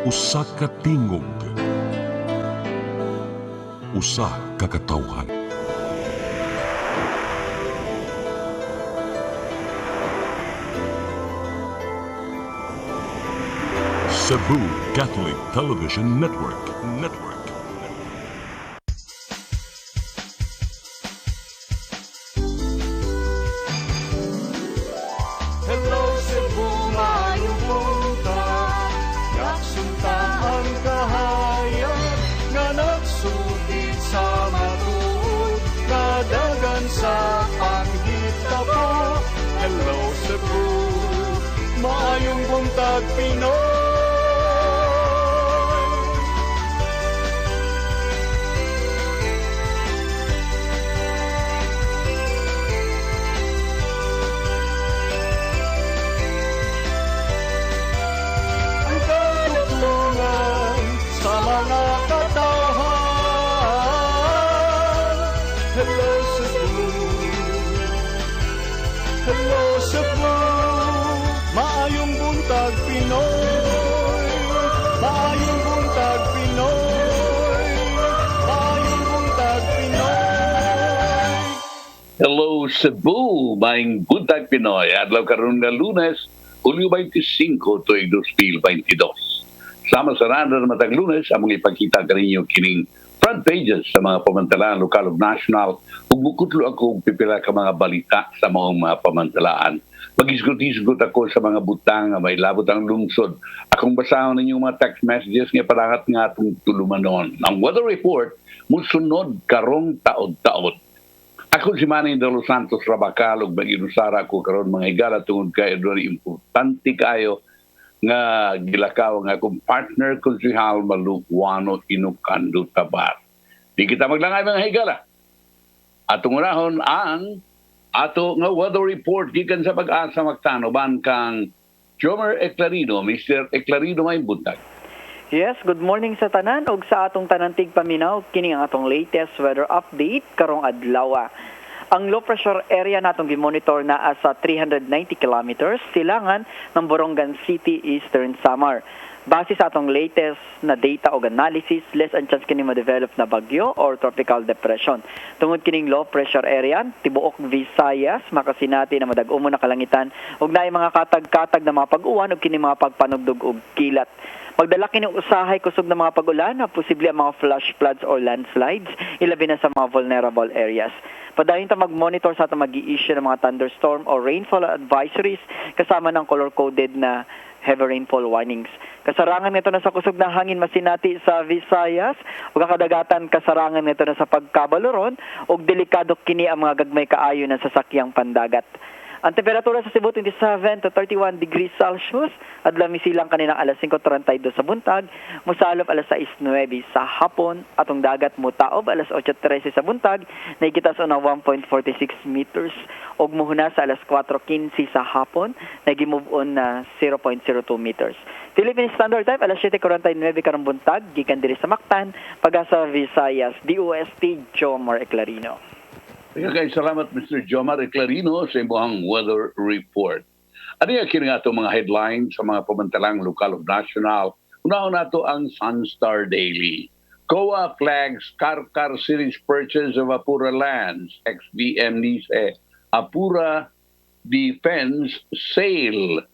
Usa ka tingog, usa ka katawhan. Cebu Catholic Television Network. Hello Cebu, maayong buntag. Yaksunta ang kahayag nga nagsugid sa matuod, nadagan sa panghitabo. Hello Cebu, maayong buntag Pinoy. Sa mga katawhan. Hello Cebu, hello Cebu, maayong buntag Pinoy, maayong buntag Pinoy, maayong buntag Pinoy. Hello Cebu, maayong buntag Pinoy. Adlaw karon nga Lunes, Hulyo 25, tuig 2022. Sama sa randa na matang Lunes, among ipakita kaninyo kining front pages sa mga pamantalaan lokal ug national ug bukutlo ako pipila ka mga balita sa mga pamantalaan. Mag-isgot-isgot ako sa mga butang nga may labot ang lungsod. Akong basahon ninyong mga text messages nga parangat nga atong tulumanon. Ang weather report musunod karong taod-taod. Ako si Manny de los Santos Rabacal ug mag-inusara ko karon mga higala tungod kay very importante kayo nga gilakaw nga akong partner konsehal Malukwano Inukando Tabar. Di kita maglangay mga higala. Atong unahon ang ato nga weather report gikan sa Pag-asa magtanoban kang Jomer Eclarino. Mr. Eclarino may buntag. Yes, good morning sa tanan ug sa atong tanantig paminaw kini ang atong latest weather update karong adlaw. Ang low pressure area natong gimonitor na sa 390 kilometers silangan ng Borongan City, Eastern Samar. Base sa atong latest na data o analysis, less ang chance kini ma-develop na bagyo or tropical depression. Tungod kining low pressure area, tibuok Visayas, makasinati na madag-umo na kalangitan ug naay mga katag-katag na mga pag-uwan ug kini mga pagpanugdog og kilat. Magdala kini usahay kusog na mga pag-ulan na posible ang mga flash floods or landslides, ilabi na sa mga vulnerable areas. Padayon ta mag-monitor sa atong mag-i-issue ng mga thunderstorm or rainfall advisories kasama ng color-coded na heavy rainfall warnings. Kasarangan nito na sa kusog na hangin masinati sa Visayas ug kadagatan kasarangan nito na sa pagkabaloron ug delikado kini ang mga gagmay kaayo ng sasakyang pandagat. Ang temperatura sa Cebu 27 to 31 degrees Celsius, adlaw misilang kanina alas 5:32 sa buntag, mosalop alas 6:09 sa hapon, atong dagat mutaob alas 8:13 sa buntag, nakikita sa 1.46 meters, ug muhuna sa alas 4:15 sa hapon, nagimove on na 0.02 meters. Philippine Standard Time alas 7:49 karong buntag, gikan diri sa Mactan, Pag-asa Visayas, DOST Jomar Eclarino. Okay, salamat Mr. Jomar Eclarino sa imong weather report. Ano yung kini nga itong mga headlines sa mga pamantalang lokal o national? Unahon nato ang Sunstar Daily. COA flags Karkar Series purchase of Apura lands. XBM Nice Apura defense sale.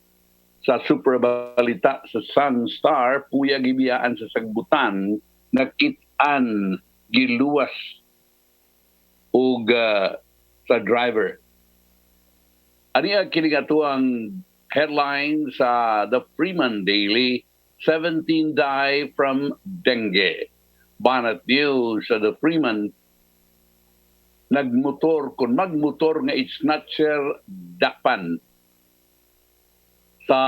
Sa superbalita sa Sunstar, puya gibiyaan sa sagbutan, nakit-an giluwas ug sa driver. Aniya kini ang headline sa The Freeman Daily, 17 die from dengue. Banat news sa The Freeman, magmotor nga snatcher dakpan. Sa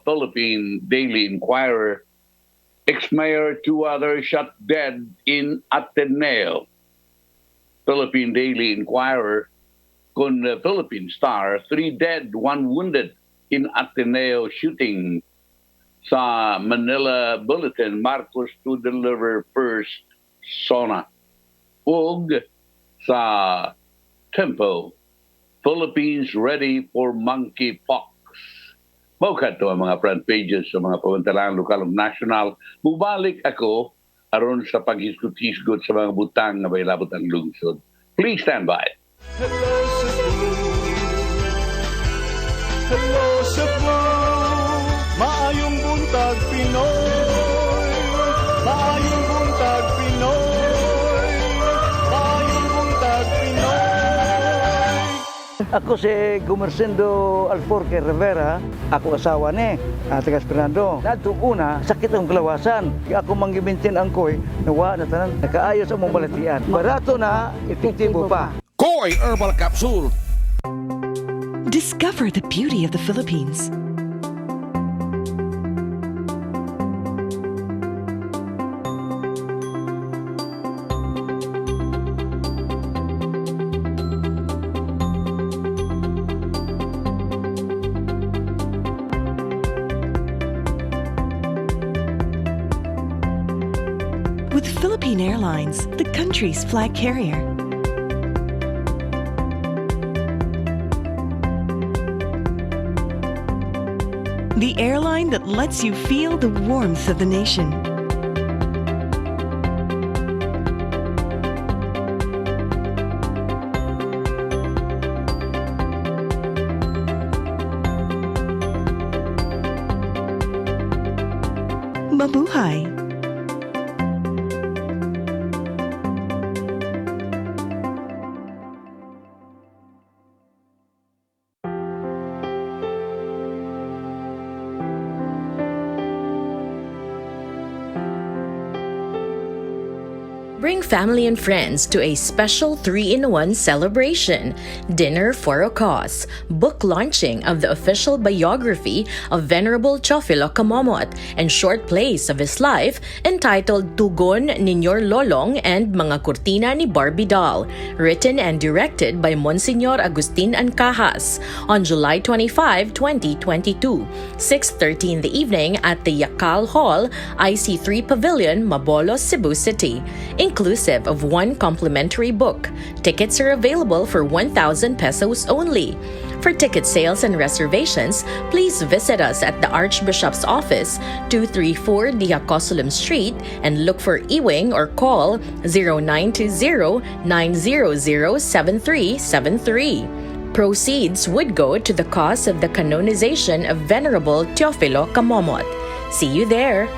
Philippine Daily Inquirer, ex-mayor, 2 others shot dead in Ateneo. Philippine Daily Inquirer, kun Philippine Star, 3 dead, 1 wounded in Ateneo shooting. Sa Manila Bulletin, Marcos to deliver first SONA. Ug sa Tempo, Philippines ready for monkeypox. Maukat to ang mga front pages sa mga pamantalang lokal ug national. Mubalik ako aron sa paghisgot-hisgot sa mga butang na may labot ang lungsod. Please stand by. Hello Cebu, hello Cebu, maayong buntag Pinoy, maayong buntag Pinoy, maayong buntag Pinoy. Ako si Gumersindo Alforque Rivera, ako asawa ni Tagas Fernando. Nadto una, sakit ang kalawasan. Kaya ako manggibintin ang koy, nawa na tanan, nakaayos ang mong balatian. Barato na, epektibo pa. Koy Herbal Capsule. Discover the beauty of the Philippines. With Philippine Airlines, the country's flag carrier. The airline that lets you feel the warmth of the nation. Mabuhay! Bring family and friends to a special 3-in-1 celebration. Dinner for a cause. Book launching of the official biography of Venerable Teofilo Camomot and short plays of his life entitled Tugon Ninyor Lolong and Mga Kurtina ni Barbie Doll, written and directed by Monsignor Agustin Ancajas on July 25, 2022, 6:30 in the evening at the Yakal Hall, IC3 Pavilion, Malolos, Cebu City, inclusive of one complimentary book. Tickets are available for 1,000 pesos only. For ticket sales and reservations, please visit us at the Archbishop's Office, 234 Diacosolum Street, and look for Ewing or call 0920-900-7373. Proceeds would go to the cause of the canonization of Venerable Teofilo Camomot. See you there!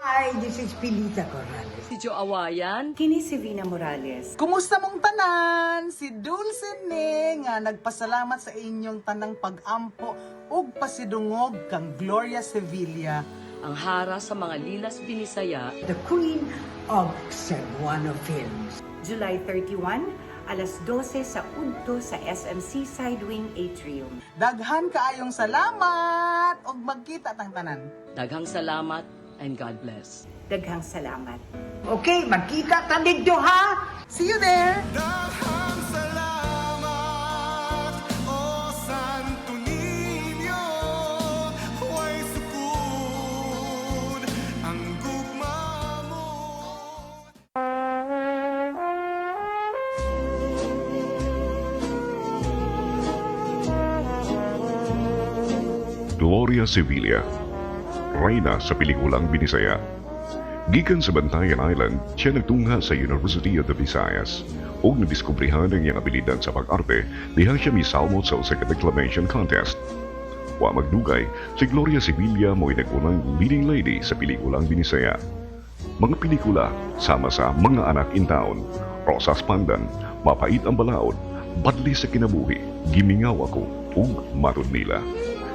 Hi, this is Pilita Corrales. Si Jo Awayan. Kini si Vina Morales. Kumusta mong tanan? Si Dulce ni nga nagpasalamat sa inyong tanang pag-ampo ug pasidungog kang Gloria Sevilla. Ang hara sa mga lilas Binisaya. The Queen of Cebuano Films. July 31, alas 12 sa Udto sa SMC Side Wing Atrium. Daghan kaayong salamat ug magkita tang tanan. Daghang salamat and God bless. Daghang salamat. Okay, magkita ta dito ha! See you there! Daghang salamat, O Santo Niño, huwag sukod ang gugma mo. Gloria Sevilla, reyna sa pelikulang Binisaya. Gikan sa Bantayan Island, siya nagtungha sa University of the Visayas ug nadiskubrihan ang iyang abilidad sa pag-arte diha siya misalmot sa usa ka declamation contest. Wa magdugay, si Gloria Sevilla mo'y nag-unang leading lady sa pelikulang Binisaya. Mga pelikula sama sa Mga Anak in Town, Rosas Pandan, Mapait ang Balaod, Badli sa Kinabuhi, Gimingaw Ako, ug Matod Nila.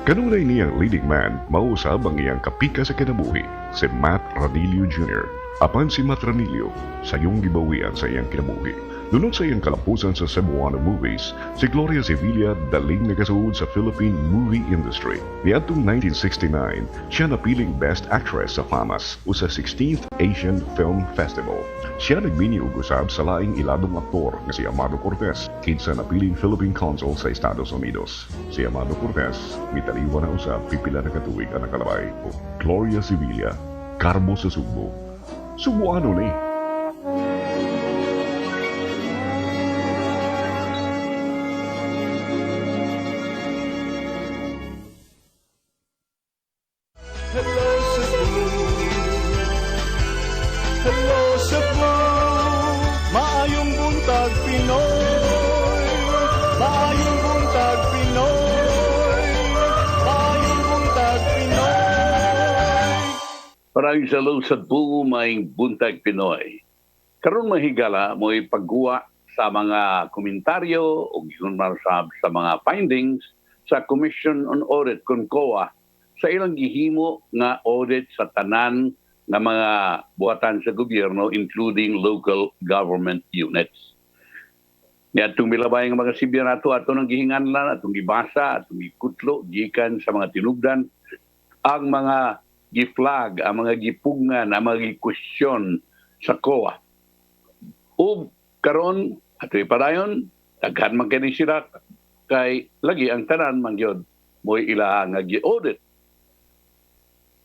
Kanunay niyang leading man, mausab ang iyang kapika sa kinabuhi, si Matt Ranillo Jr. Apan si Matt Ranillo, sayong gibawian sa iyang kinabuhi. Dunod sa iyang kalampusan sa Cebuano movies, si Gloria Sevilla daling nagasuod sa Philippine movie industry. Niadtong 1969, siya napiling Best Actress sa FAMAS o sa 16th Asian Film Festival. Siya nagbini og usab sa laing iladong aktor nga si Amado Cortez, kinsa napiling Philippine Consul sa Estados Unidos. Si Amado Cortez, mitaliwan na usab pipila na katuig ang nakalabay o Gloria Sevilla, Karbo sa Sugbo. Subuano ni. Hello Cebu, hello Cebu, maayong buntag Pinoy, maayong buntag Pinoy, maayong buntag Pinoy. Maraming salamat sa buo maing Buntag Pinoy. Karon mahigala mo ipagguwa sa mga komentaryo o gikunmarsab sa mga findings sa Commission on Audit COA sa ilang gihimo nga audit sa tanan nga mga buhatan sa gobyerno including local government units. Niadtong milabay nga mga sibya nato ato nang gihinganlan, atong gibasa, atong gikutlo gikan sa mga tinubdan ang mga gi-flag, ang mga gipungan, ang mga gi-question sa COA. O karon ato ipadayon daghan man kini sila kay lagi ang tanan man gyud moy ila nga gi-audit.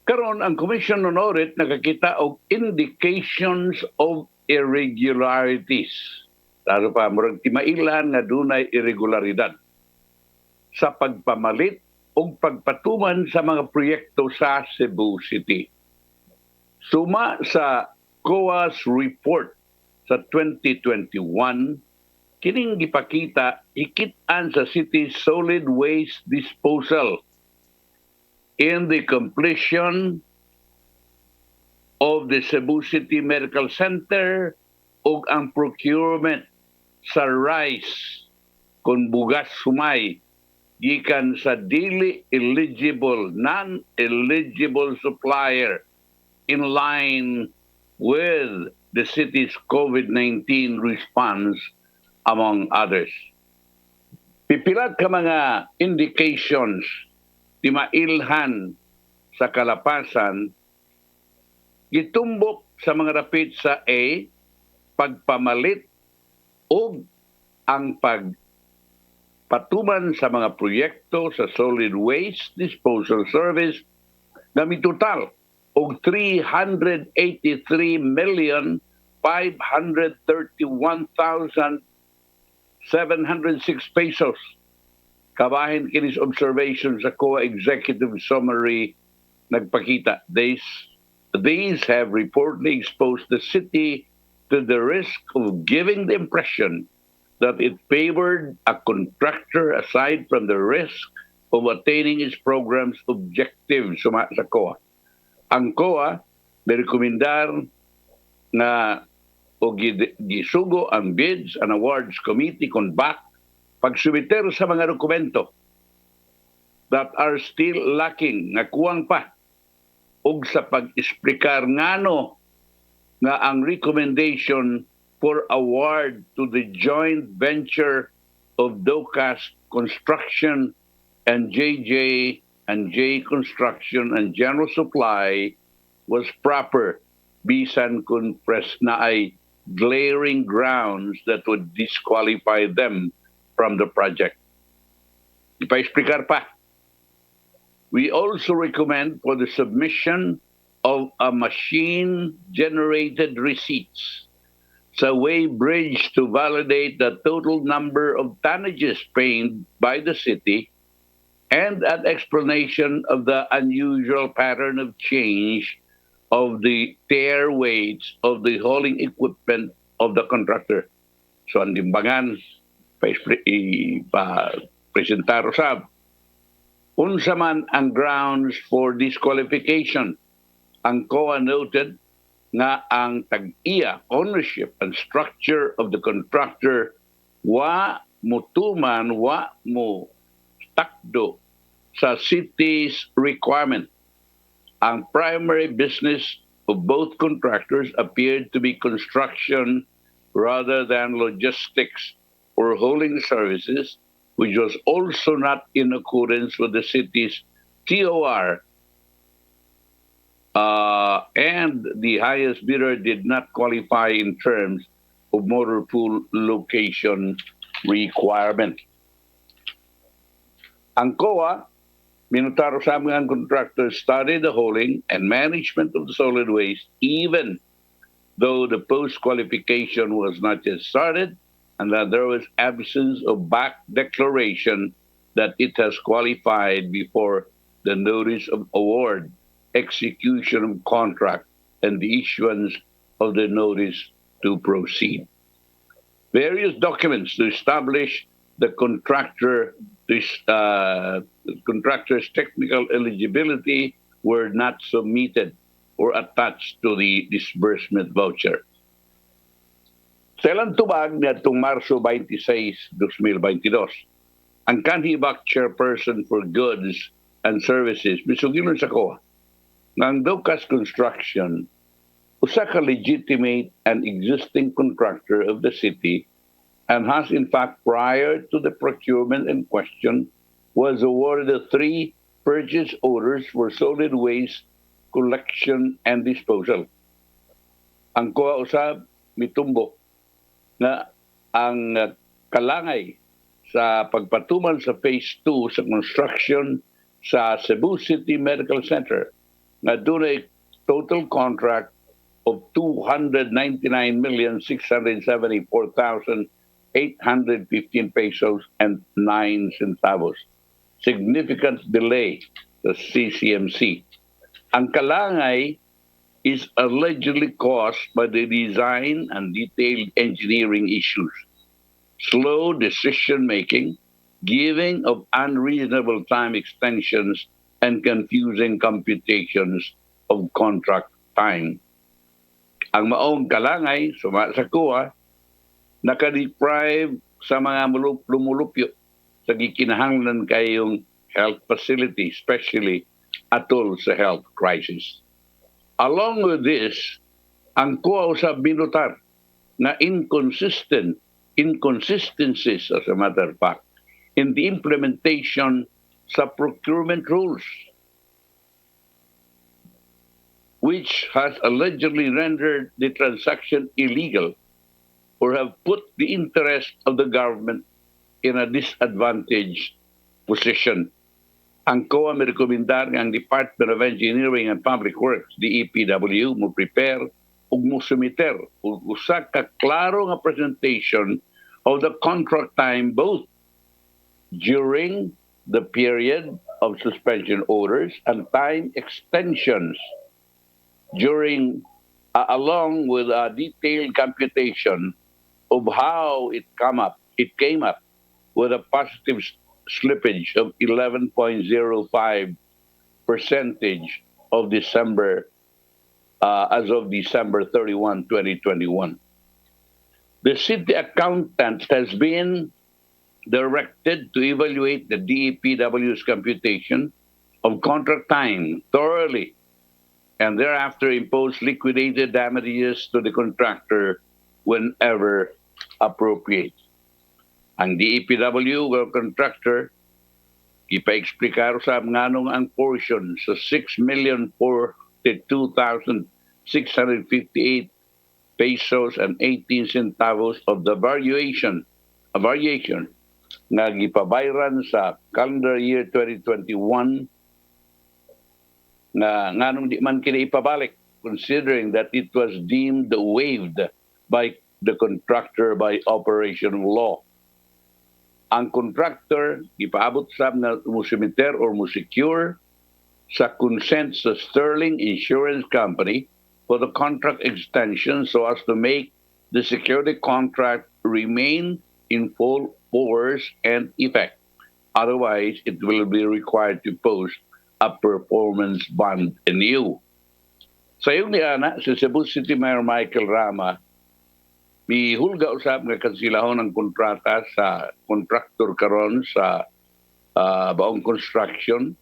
Karon ang Commission on Audit nakakita og indications of irregularities. Lalo pa murag timailan nga dunay irregularidad sa pagpamalit o pagpatuman sa mga proyekto sa Cebu City. Suma sa COA's report sa 2021, kining gipakita hikit-an sa city solid waste disposal in the completion of the Cebu City Medical Center ug ang procurement sa rice kung bugas sumay gikan sa dili eligible, non-eligible supplier in line with the city's COVID-19 response, among others. Pipilat ka mga indications timailhan sa kalapasan, gitumbok sa mga dapit sa A, pagpamalit o ang pagpatuman sa mga proyekto sa solid waste disposal service na mitotal og 383,531,706 pesos. Kabahin kinis observation sa COA Executive Summary nagpakita. These have reportedly exposed the city to the risk of giving the impression that it favored a contractor aside from the risk of attaining its program's objectives sa COA. Ang COA nirekomendar na o gisugo ang Bids and Awards Committee kung pagsubiter sa mga dokumento that are still lacking, nga kuwang pa, ug sa pag-esplikar ngano nga ang recommendation for award to the joint venture of DOCAS Construction and JJ and J Construction and General Supply was proper, bisan kung pres na ay glaring grounds that would disqualify them from the project. Ipa-explicar pa. We also recommend for the submission of a machine-generated receipts sa Way Bridge to validate the total number of tonnages paid by the city and an explanation of the unusual pattern of change of the tear weights of the hauling equipment of the contractor. So ang timbangan, presentar usab. Unsa man ang grounds for disqualification. Ang COA noted nga ang tag-iya, ownership and structure of the contractor wa mutuman, wa mo takdo sa city's requirement. Ang primary business of both contractors appeared to be construction rather than logistics or hauling services, which was also not in accordance with the city's TOR, and the highest bidder did not qualify in terms of motor pool location requirement. Ang COA, minutaro sa amin ang contractor studied the hauling and management of the solid waste even though the post-qualification was not yet started and that there was absence of back declaration that it has qualified before the notice of award, execution of contract, and the issuance of the notice to proceed. Various documents to establish the contractor's technical eligibility were not submitted or attached to the disbursement voucher. Sa ilang tubag nitong Marso 26, 2022, ang Kanhibak Chairperson for Goods and Services, misugilon sa COA, ng Docas Construction, usa ka legitimate and existing contractor of the city and has in fact prior to the procurement in question was awarded 3 purchase orders for solid waste collection and disposal. Ang COA usab mitumbok na ang kalangay sa pagpatuman sa phase 2 sa construction sa Cebu City Medical Center na dunay total contract of 299,674,815 pesos and 9 centavos. Significant delay sa CCMC. Ang kalangay is allegedly caused by the design and detailed engineering issues, slow decision-making, giving of unreasonable time extensions, and confusing computations of contract time. Ang maong kalangay, sa COA, nakadeprive sa mga lumulupyo sa gikinahanglan kayong health facility, especially atol sa health crisis. Along with this, ang COA usab binutar na inconsistencies, as a matter of fact, in the implementation sa procurement rules, which has allegedly rendered the transaction illegal or have put the interest of the government in a disadvantaged position. Ang COA may rekomendar nga ang Department of Engineering and Public Works, DEPW, mo prepare ug mo sumiter ug usa ka klaro nga presentation of the contract time both during the period of suspension orders and time extensions during along with a detailed computation of how it came up with a positive slippage of 11.05% of December as of December 31, 2021. The city accountant has been directed to evaluate the DEPW's computation of contract time thoroughly and thereafter impose liquidated damages to the contractor whenever appropriate. Ang DEPW well contractor ipa-explicar sa nganong ang portion sa 6,042,658 pesos and 18 centavos of the variation nga gipabayran sa calendar year 2021 na nganong di man kini ipabalik considering that it was deemed waived by the contractor by operation of law. Ang contractor ipaabot sa na musumiter or musecure sa consent sa Sterling Insurance Company for the contract extension so as to make the security contract remain in full force and effect. Otherwise, it will be required to post a performance bond anew. Sa iyong niana, si Cebu City Mayor Michael Rama, mihulga usab nga kansilahon ang kontrata sa contractor karon sa baong construction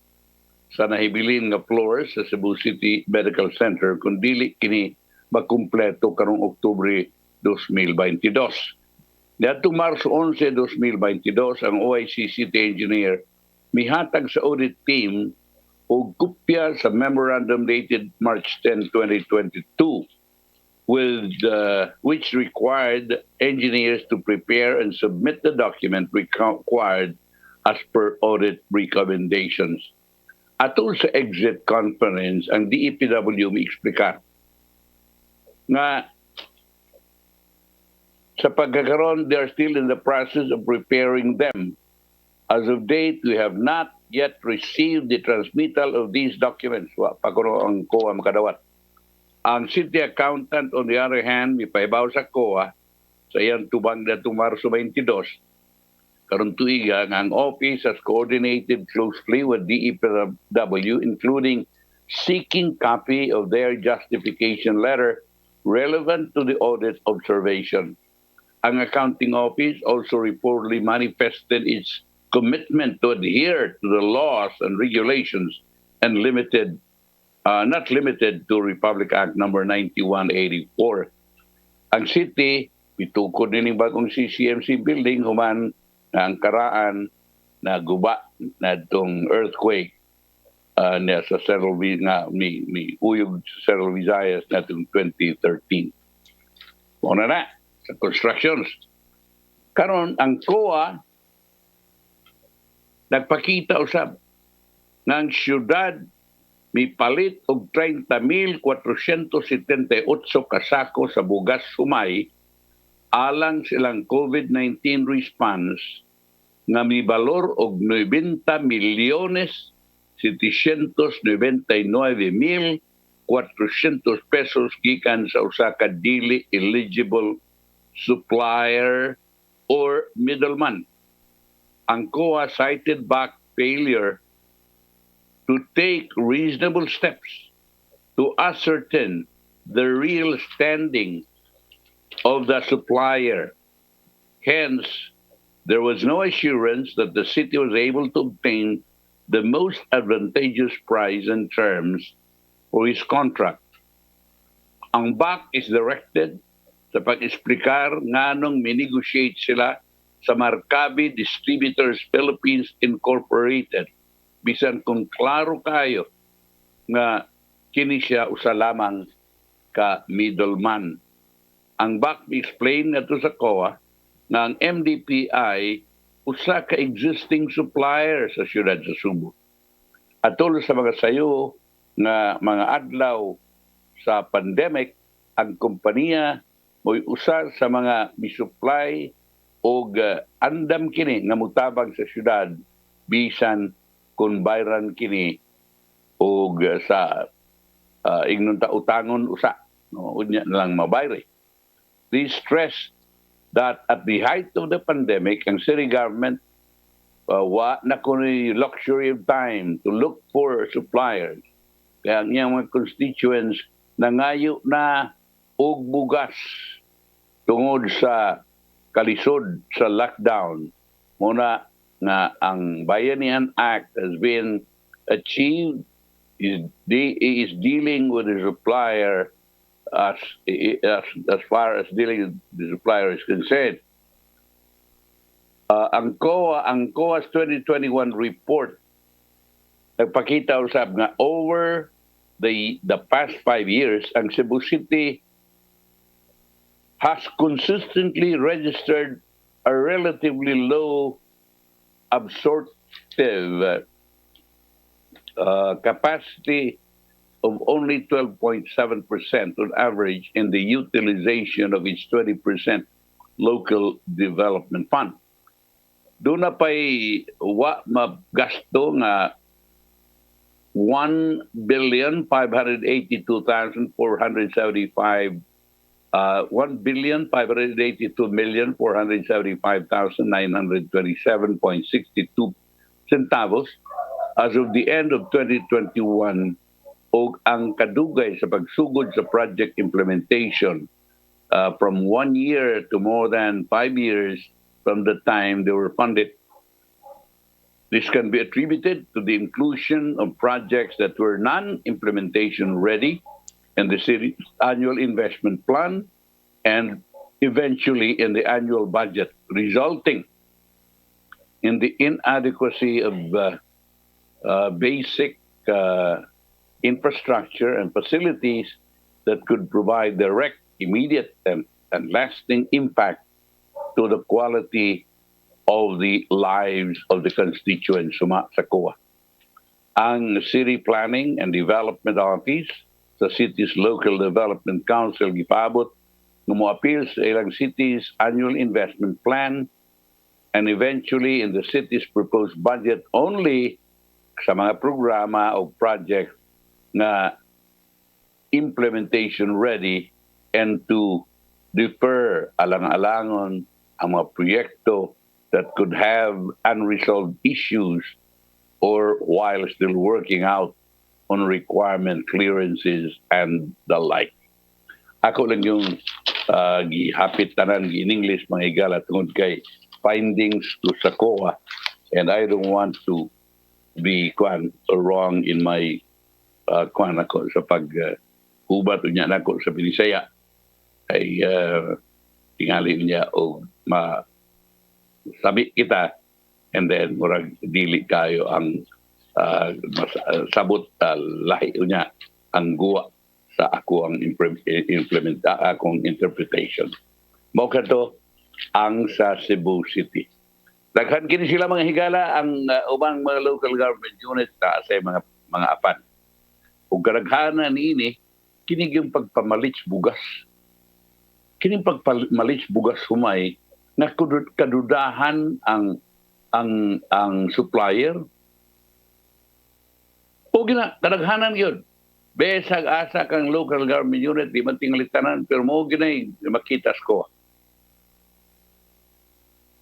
sa nahibilin nga floors sa Cebu City Medical Center kung dili kini makumpleto karong Oktubre 2022. Niadtong Marso 11, 2022, ang OIC City Engineer mihatag sa audit team o kopya sa memorandum dated March 10, 2022 which required engineers to prepare and submit the document required as per audit recommendations. Atol sa exit conference, ang DEPW may explica nga sa pagkakaroon, they are still in the process of preparing them. As of date, we have not yet received the transmittal of these documents. Wa pa kuno ang COA makadawat. Ang city accountant, on the other hand, may paibaw sa COA sa iyang tubang datong Marso 22. Karon tuiga nga ang office has coordinated closely with DEPW, including seeking copy of their justification letter relevant to the audit observation. Ang accounting office also reportedly manifested its commitment to adhere to the laws and regulations and not limited to Republic Act number 9184. Ang city, pitukod din ng bagong CCMC building human na ang karaan na guba na itong earthquake na sa Cerro na may uyog sa Cerro Visayas na itong 2013. Muna na sa constructions. Karon ang COA nagpakita usab nga ang syudad may palit og 30,478 kasako sa bugas sumay alang silang COVID-19 response nga may balor og 90 milyones 799,400 pesos gikan sa usa ka dili eligible supplier or middleman. Ang COA cited back failure to take reasonable steps to ascertain the real standing of the supplier. Hence, there was no assurance that the city was able to obtain the most advantageous price and terms for his contract. Ang BAC is directed sa pag-esplikar nganong minegotiate sila sa Marcabi Distributors Philippines Incorporated. Bisan kung klaro kayo nga kini siya usa lamang ka middleman. Ang BAC explain nato sa COA na ang MDPI usa ka existing supplier sa siyudad sa Subo. Atol sa mga sayo nga mga adlaw sa pandemic, ang kompanya mo'y usa sa mga misupply o andam kini nga mutabang sa siyudad bisan kung bayran kini o sa ignon ta utangon usa no unya na lang mabayre. They stress that at the height of the pandemic, ang city government wa na kuno'y luxury of time to look for suppliers. Kaya ang iyang mga constituents nangayo na og bugas tungod sa kalisod sa lockdown. Muna nga ang Bayanihan Act has been achieved is dealing with the supplier as far as dealing with the supplier is concerned. Ang COA's 2021 report nagpakita usab nga over the past 5 years, ang Cebu City has consistently registered a relatively low absorptive capacity of only 12.7% on average in the utilization of its 20% local development fund. Doon na pa'y magasto nga 1,582,475 1,582,475,927.62 centavos as of the end of 2021 o ang kadugay sa pagsugod sa project implementation from 1 year to more than 5 years from the time they were funded. This can be attributed to the inclusion of projects that were non-implementation ready in the city's annual investment plan and eventually in the annual budget, resulting in the inadequacy of basic infrastructure and facilities that could provide direct, immediate, and lasting impact to the quality of the lives of the constituents sa COA. Ang City Planning and Development Office sa city's Local Development Council gipabot nga mo-appeal sa ilang city's annual investment plan and eventually in the city's proposed budget only sa mga programa o project na implementation ready and to defer alang-alangon ang mga proyekto that could have unresolved issues or while still working out on requirement clearances and the like. Ako lang yung gihapit tanan in English mga higala tungod kay findings to sa COA, and I don't want to be wrong in my ako sa pag hubat niya nako sa Binisaya ay tingali niya o sabi kita and then murag dili kayo ang sabot lahi niya ang guwa sa ako ang akong interpretation. Mao kadto ang sa Cebu City. Daghan kini sila mga higala ang ubang mga local government units sa mga apan. Ug kadaghanan niini kini yung pagpamalits bugas. Kini pagpamalits bugas humay na kadudahan ang supplier. O gina kadaghanan yun. Besag asa kang local government unit di man tingali tanan pero mo ginay makitas ko.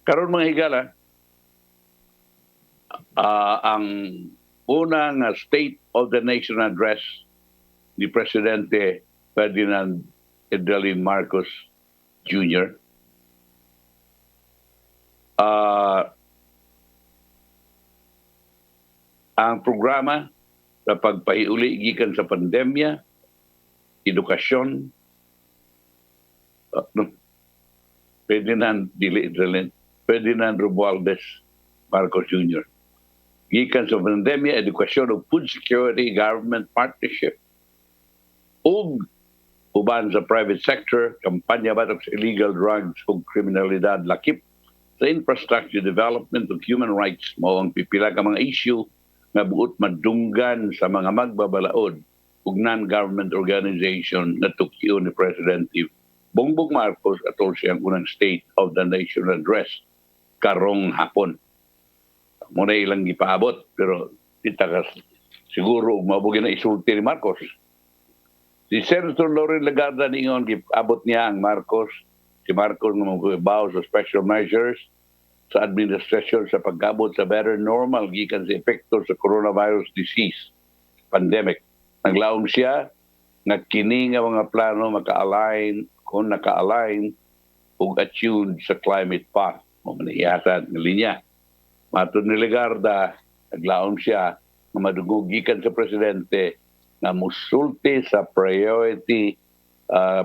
Karon mga higala ang unang State of the Nation address ni Presidente Ferdinand Edelin Marcos Jr. Ang programa sa pagpaiuli gikan sa pandemya, edukasyon, Ferdinand Romualdez Marcos Jr. Gikan sa pandemya, edukasyon o food security, government partnership, ug uban sa private sector, kampanya batok sa illegal drugs ug kriminalidad, lakip sa infrastructure development ug human rights mao ang pipila ka mga issue nga buot madunggan sa mga magbabalaod ug non-government organization na tukyo ni President Bongbong Marcos atol siyang unang State of the Nation address karong hapon. Muna ilang gipaabot pero itakas siguro mabugi na isulti ni Marcos. Si Senator Loren Legarda ningon giabot niya ang si Marcos nga magbabaw sa special measures sa administrasyon sa pagkabot sa better normal gikan sa epekto sa coronavirus disease pandemic. Naglaom siya nga kini nga mga plano naka-align ug attuned sa climate path mo manihiyatan ng linya. Matod ni Legarda, naglaom siya na madugog gikan sa presidente na musulti sa priority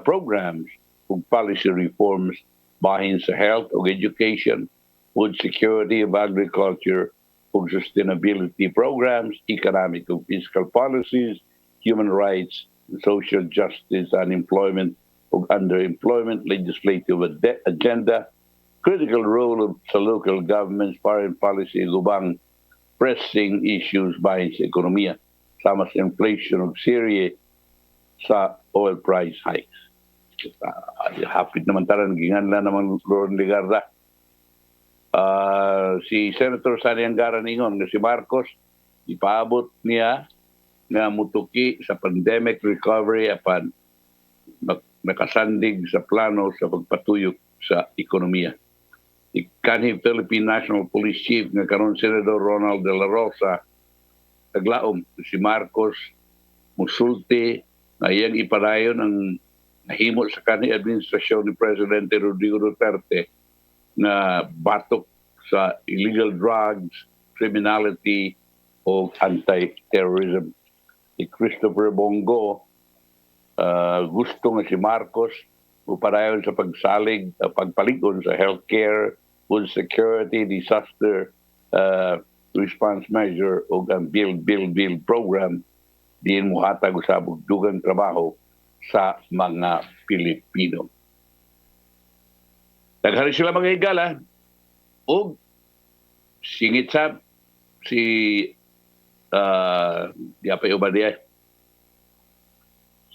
programs ug policy reforms bahin sa health ug education, food security of agriculture ug sustainability programs, economic ug fiscal policies, human rights, social justice, unemployment ug underemployment legislative agenda, critical role of sa local governments, foreign policy, ubang pressing issues bahin sa ekonomiya, sama sa inflation ug serye sa oil price hikes. Hapit naman taran, ginganla naman Loren Legarda. Si Senator Sani Angara ningon nga si Marcos, ipaabot niya nga mutuki sa pandemic recovery apan nakasandig sa plano sa pagpatuyok sa ekonomiya. Kanhi Philippine National Police Chief nga karon Senador Ronald de la Rosa naglaom si Marcos musulti na iyang ipadayon ang nahimo sa kanhi administrasyon ni Presidente Rodrigo Duterte na batok sa illegal drugs, criminality o anti-terrorism. Si Christopher Bongo gusto nga si Marcos upadayon sa pagsalig, pagpaligon sa healthcare, food security, disaster response measure o ang build program diin muhatag usab og dugang trabaho sa mga Pilipino. Daghari sila mga higala og singit sab si Yapay Obadiah,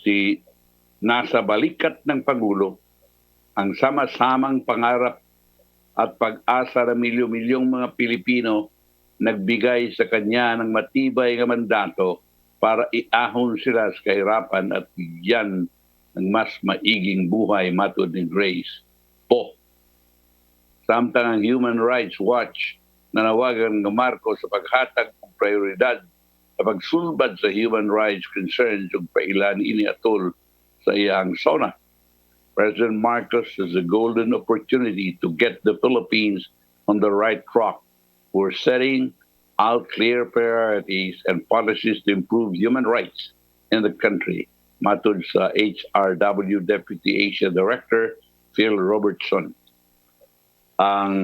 si nasa balikat ng Pangulo ang sama-samang pangarap at pag-asa ng milyon-milyong mga Pilipino nagbigay sa kanya ng matibay nga mandato para iahon sila sa kahirapan at bigyan ng mas maiging buhay matod ni Grace Po. Samtang ang Human Rights Watch nanawagan ng Marcos sa paghatag ng prioridad sa pagsulbad sa human rights concerns ug pailan ini atol sa iyang SONA. President Marcos has a golden opportunity to get the Philippines on the right track for setting out clear priorities and policies to improve human rights in the country, matod sa HRW Deputy Asia Director Phil Robertson. Ang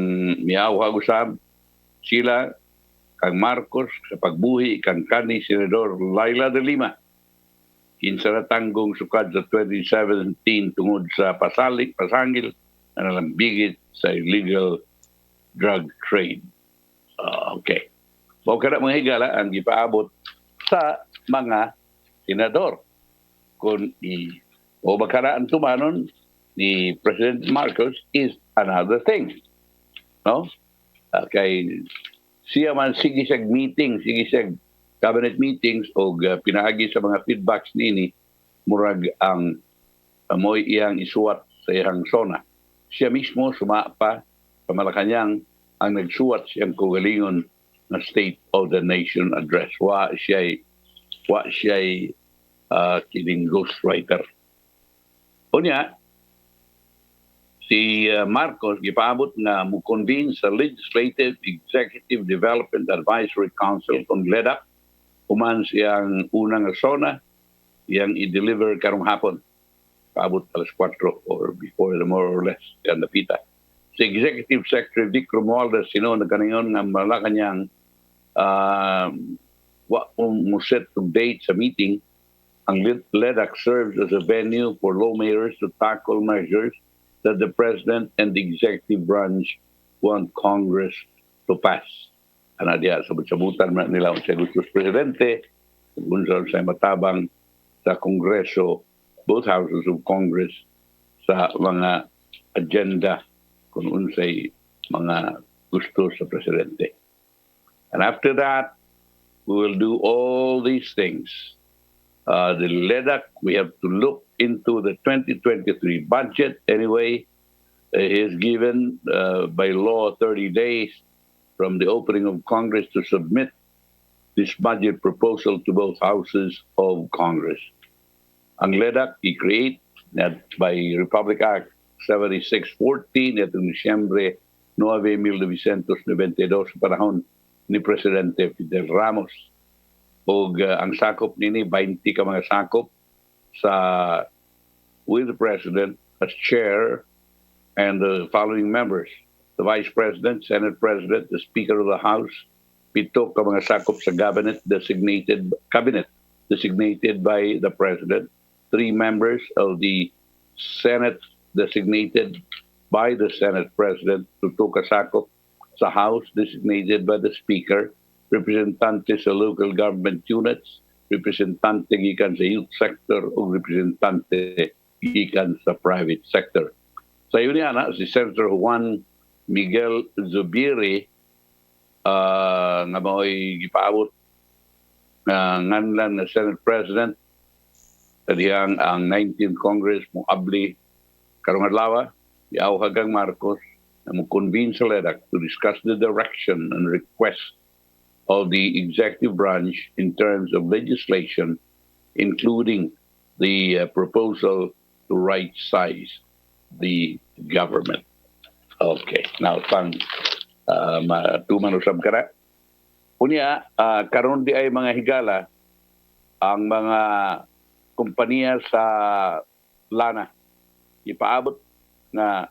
miyawag usab sila kang Marcos sa pagbuhi kang kanhi Senador Laila de Lima kinsa natanggong sukad sa 2017 tungod sa pasangil na nalambigit sa illegal drug trade. Okay. Mao kada mga higala ang gipaabot sa mga senador kun o bakaraan tumanon ni President Marcos is another thing. No? Kay siya man sige siya meeting, sige siya cabinet meetings o pinaagi sa mga feedbacks nini murag ang amoy iyang isuwat sa iyang SONA. Siya mismo sumapa sa Malacanang ang nagsuwat siyang kugalingon na State of the Nation address. Wa siya kining ghostwriter. Unya, si Marcos gipaabot na mo-convene sa Legislative Executive Development Advisory Council kung LEDAC uman siyang unang SONA iyang i-deliver karong hapon paabot alas 4 or before the more or less yan napita. Si Executive Secretary Vic Romualdez sino nagkanayon nga Malacanang set to date sa meeting. Ang LEDAC serves as a venue for lawmakers to tackle measures that the President and the Executive Branch want Congress to pass. Ana diya sabut-sabutan man nila sa gusto presidente, kung sa matabang sa Kongreso, both houses of Congress sa mga agenda kung unsay mga gusto sa presidente. And after that, we will do all these things. The LEDAC, we have to look into the 2023 budget anyway. Is given by law 30 days from the opening of Congress to submit this budget proposal to both houses of Congress. Ang LEDAC i-create by Republic Act 7614 itong Disyembre 9, 1992 panahon ni Presidente Fidel Ramos. O ang sakop nini 20 ka mga sakop sa with the President as chair and the following members: the Vice President, Senate President, the Speaker of the House, pito ka mga sakop sa cabinet designated by the President, 3 members of the Senate designated by the Senate President, tuto ka sakop sa House designated by the Speaker, representante sa local government units, representante gikan sa youth sector o representante gikan sa private sector. Sa yun yan, si Senator Juan Miguel Zubiri nga mao'y gipaabot nganlan na Senate President kadiyang ang 19th Congress mo abli karong adlaw yaw hagang Marcos na mo convene sa LEDAC to discuss the direction and request of the executive branch in terms of legislation, including the proposal to right size the government. Okay, now pang tumanusab ka na. Unya, karon di ay mga higala ang mga kompanya sa lana ipaabot na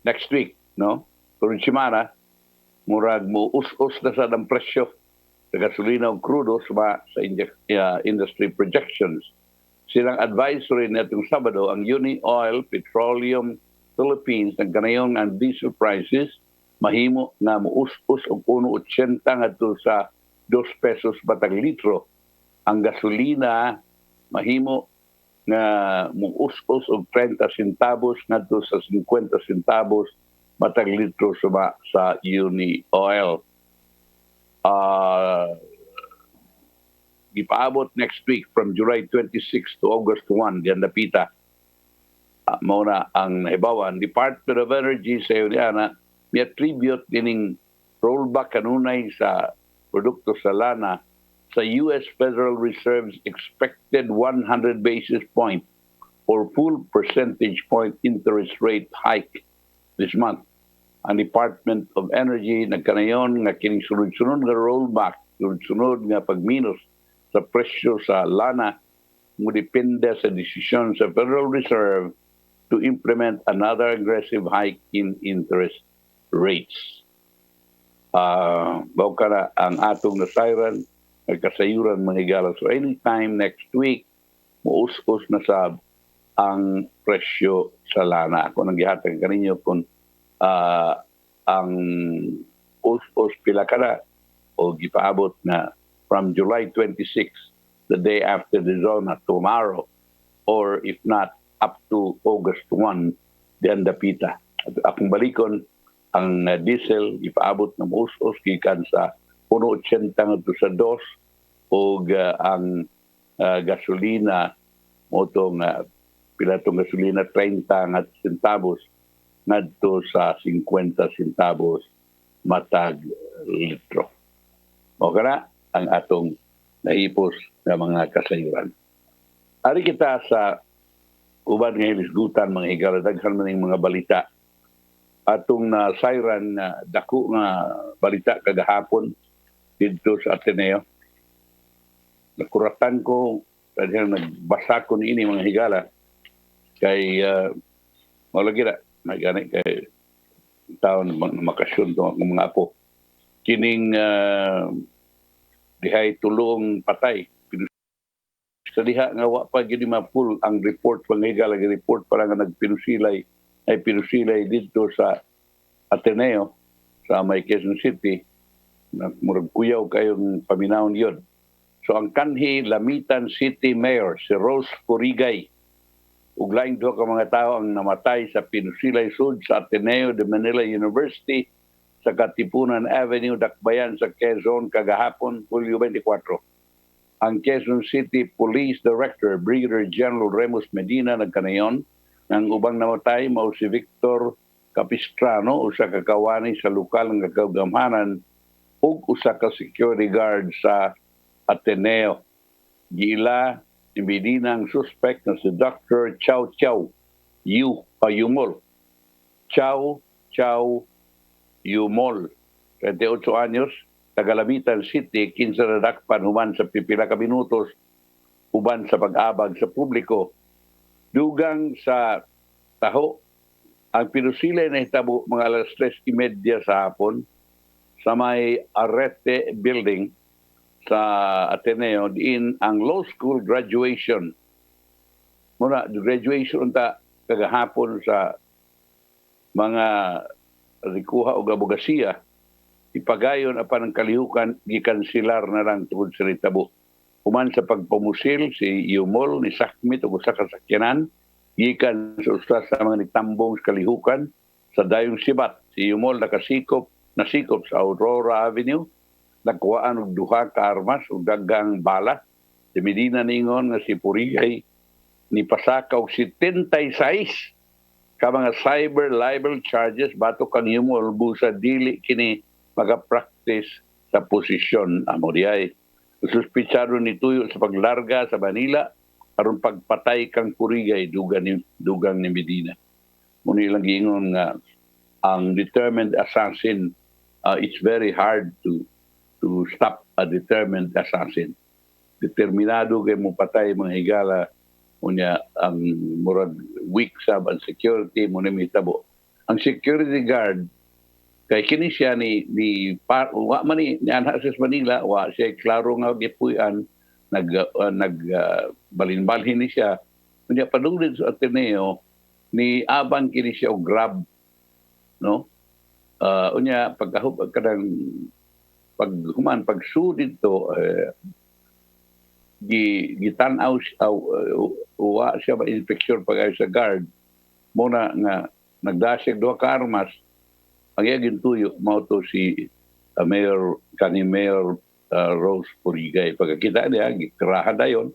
next week, no? Turon semana, murag mo us-us na sa ng presyo sa gasolina o crudo sa industry projections. Silang advisory netong Sabado, ang Uni Oil Petroleum Philippines nagkanayon ang diesel prices mahimo na muus-us og 1.80 ngadto sa 2 pesos batag litro. Ang gasolina mahimo nga muus-us og 30 centavos ngadto sa 50 centavos batag litro sa Uni Oil. Ipaabot next week from July 26 to August 1 diyan dapita. Muna ang naibawan. Department of Energy sa Uniana may attribute dining rollback kanunay sa produkto sa lana sa US Federal Reserve's expected 100 basis point or full percentage point interest rate hike this month. Ang Department of Energy nagkanayon nga kining sunod-sunod nga rollback, sunod-sunod nga pagminos sa presyo sa lana mo depende sa desisyon sa Federal Reserve to implement another aggressive hike in interest rates. Bago ka na ang atong nasayran, nagkasayuran mga higala. So anytime next week, muus-us na sa ang presyo sa lana. Ako nang gihatag kaninyo kung ang us-us pila ka na o gipaabot na from July 26, the day after the zona, tomorrow, or if not, up to August 1, diyan dapita. At akong balikon, ang diesel, ipaabot ng us-us, gikan sa 1.80 ngadto sa 2, o ang gasolina, motong pila itong gasolina, 30 centavos, ngadto sa 50 centavos matag litro. O kana, ang atong nahipos na mga kasayuran. Ari kita sa uban nga hilisgutan, mga higala, daghan man ng mga balita. Atong sayran na dako nga balita kagahapon dito sa Ateneo. Nakuratan ko, dahil nagbasa ko ni ini mga higala, kay malagi na, magani kay taon makasyon to ang mga apo. Kining dihay tulong patay. Sa diha nga wa pa gid ma-full ang report pangigala report para nga nagpinusilay ay pinusilay dito sa Ateneo sa may Quezon City na murag kuyaw kayong paminawon yon. So ang kanhi Lamitan City Mayor si Rose Purigay ug laing duha ka mga tawo ang namatay sa pinusilay sud sa Ateneo de Manila University sa Katipunan Avenue, Dakbayan sa Quezon kagahapon, Hulyo 24. Ang Quezon City Police Director, Brigadier General Remus Medina, nagkanayon. Ang ubang namatay, mao si Victor Capistrano, usa ka kawani sa lokal nga kagamhanan, ug usa ka security guard sa Ateneo. Giila ni Medina ang suspect na si Dr. Chow Chow Yumol. Chow Chow Yumol, 28 anyos, taga-Lamitan City, 15 na dakpan, human sa pipila ka minutos, uban sa pag-abag sa publiko. Dugang sa taho, ang pinusilay na hitabo mga alas 3:30 sa hapon sa may Arete Building sa Ateneo, diin ang law school graduation. Muna, graduation ta kagahapon sa mga rikuha o abogasiya, ipagayon apan ang kalihukan, gikansilar na lang tungod sa ritabo. Human sa pagpamusil, si Yumol ni Sakmit o usa ka sakyanan, gikan sa usa sa mga nitambong kalihukan sa dayong sibat. Si Yumol nasikop sa Aurora Avenue, nagkuhaan og duha ka armas ug daghang bala. Si Medina ningon nga si Purigay ni pasaka og 76 ka mga cyber libel charges bato kang Yumol busa dili kini magapractice sa posisyon amo diay. Suspitsado ni tuyo sa paglarga sa Manila aron pagpatay kang Purigay dugang ni Medina. Muna ilang giingon nga ang determined assassin, it's very hard to stop a determined assassin. Determinado kay mo patay mga higala unya ang murag weak sab ang security mo ni mitabo. Ang security guard kay kini siya wa man ni anha sa Manila wa siya klaro nga gipuy-an balin-balhin ni siya unya padungdin sa Ateneo ni abang kini siya og grab no unya pagkahub kadang pagsu dito gitan-aw wa siya ba inspeksyon pagay sa guard muna nga nagdasig duha ka armas ang iyang tuyo mao to si Mayor Rose Purigay pagkakita niya gikrahan dayon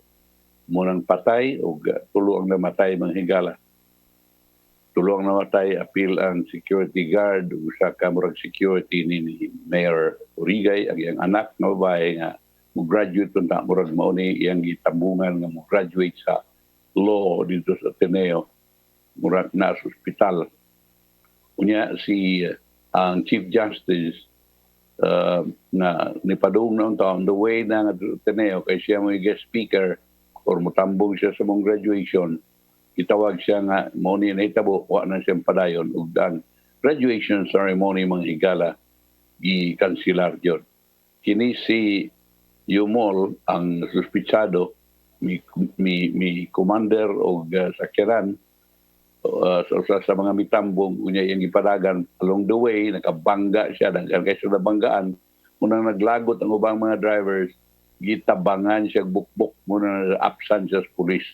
munang patay o tulo ang namatay mga higala tulo ang namatay apil ang security guard usa ka murag security ni Mayor Purigay ang iyang anak nga babae nga mo-graduate unta murag mao ni iyang gitambungan nga mo-graduate sa law dito sa Ateneo murag na sa ospital unya si ang Chief Justice na nipadung na on the way na nga Ateneo kay siya mo guest speaker or mutambong siya sa mong graduation itawag siya nga mo ni nahitabo wa na siyang padayon ug ang graduation ceremony mga higala i-kanselar yun. Kini si Yumol ang suspitsado mi commander og sakyanan sa mga mitambong unya yung ipadagan along the way nakabangga siya daghan kay sa banggaan unang naglagot ang ubang mga drivers gitabangan siya bukbok muna absent siya sa pulis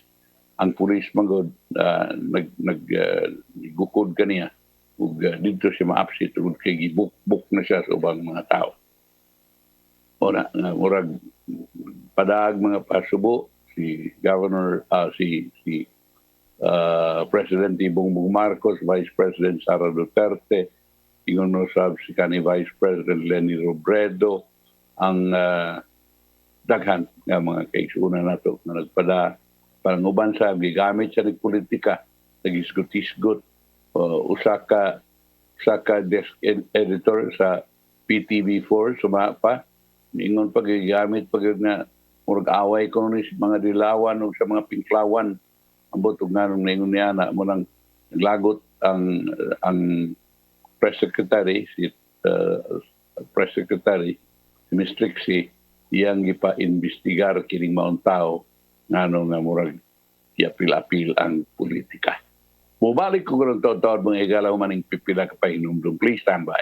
ang pulis magod gukod kaniya ug dito siya maapsit ug kay gibukbok na siya sa ubang mga tao ora murag padag mga pasubo si governor si President Bongbong Marcos, Vice President Sara Duterte, ingon no sab si kanhi Vice President Leni Robredo, ang daghan nga mga kaigsunan nato na nagpada panguban sa gigamit sa politika, nagisgot-isgot, usa ka desk editor sa PTV4 sumapa, ingon pag gigamit pag nga murag away ko ni mga dilawan o sa mga pinklawan ambot ug nanong ningon niya na mo nang naglagot ang press secretary si Ms. Trixie iyang gipa-imbestigar kining maong tao ngano nga murag iapil-apil ang politika. Mubalik ko karon taon mga higala maning pipila ka pahinumdum. Please stand by.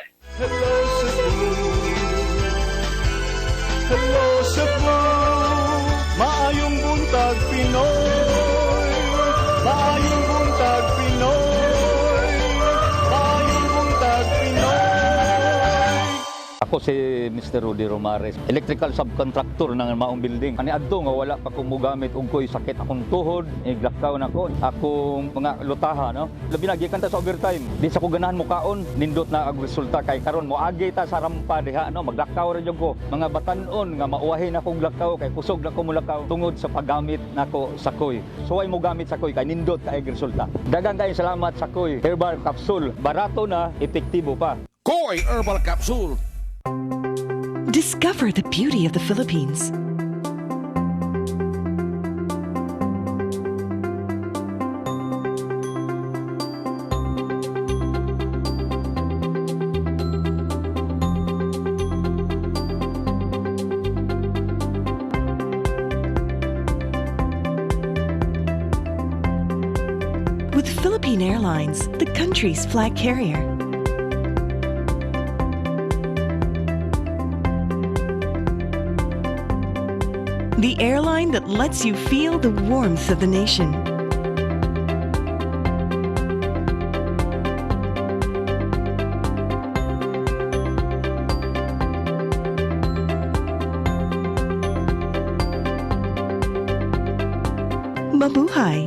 Hello Cebu, maayong buntag Pinoy. Maayong buntag Pinoy. Maayong buntag Pinoy. Ako si Mr. Rudy Romares, electrical subcontractor ng Maayong building. Ani adto nga wala pa ko mogamit og koy sakit akong tuhod, iglakaw na ko, akong mga lutaha no. Labi na gikan ta sa overtime. Di sa ko ganahan mo kaon, nindot na ang resulta kay karon mo agi ta sa rampa diha no, maglakaw ra jud ko. Mga batan-on nga mauwahin akong lakaw kay kusog na ko mulakaw tungod sa paggamit nako sa koy. Suway mo gamit sa koy kay nindot kay resulta. Daghang kay salamat sa koy herbal capsule. Barato na, epektibo pa. Koy Herbal Capsule. Discover the beauty of the Philippines. With Philippine Airlines, the country's flag carrier. The airline that lets you feel the warmth of the nation. Mabuhay!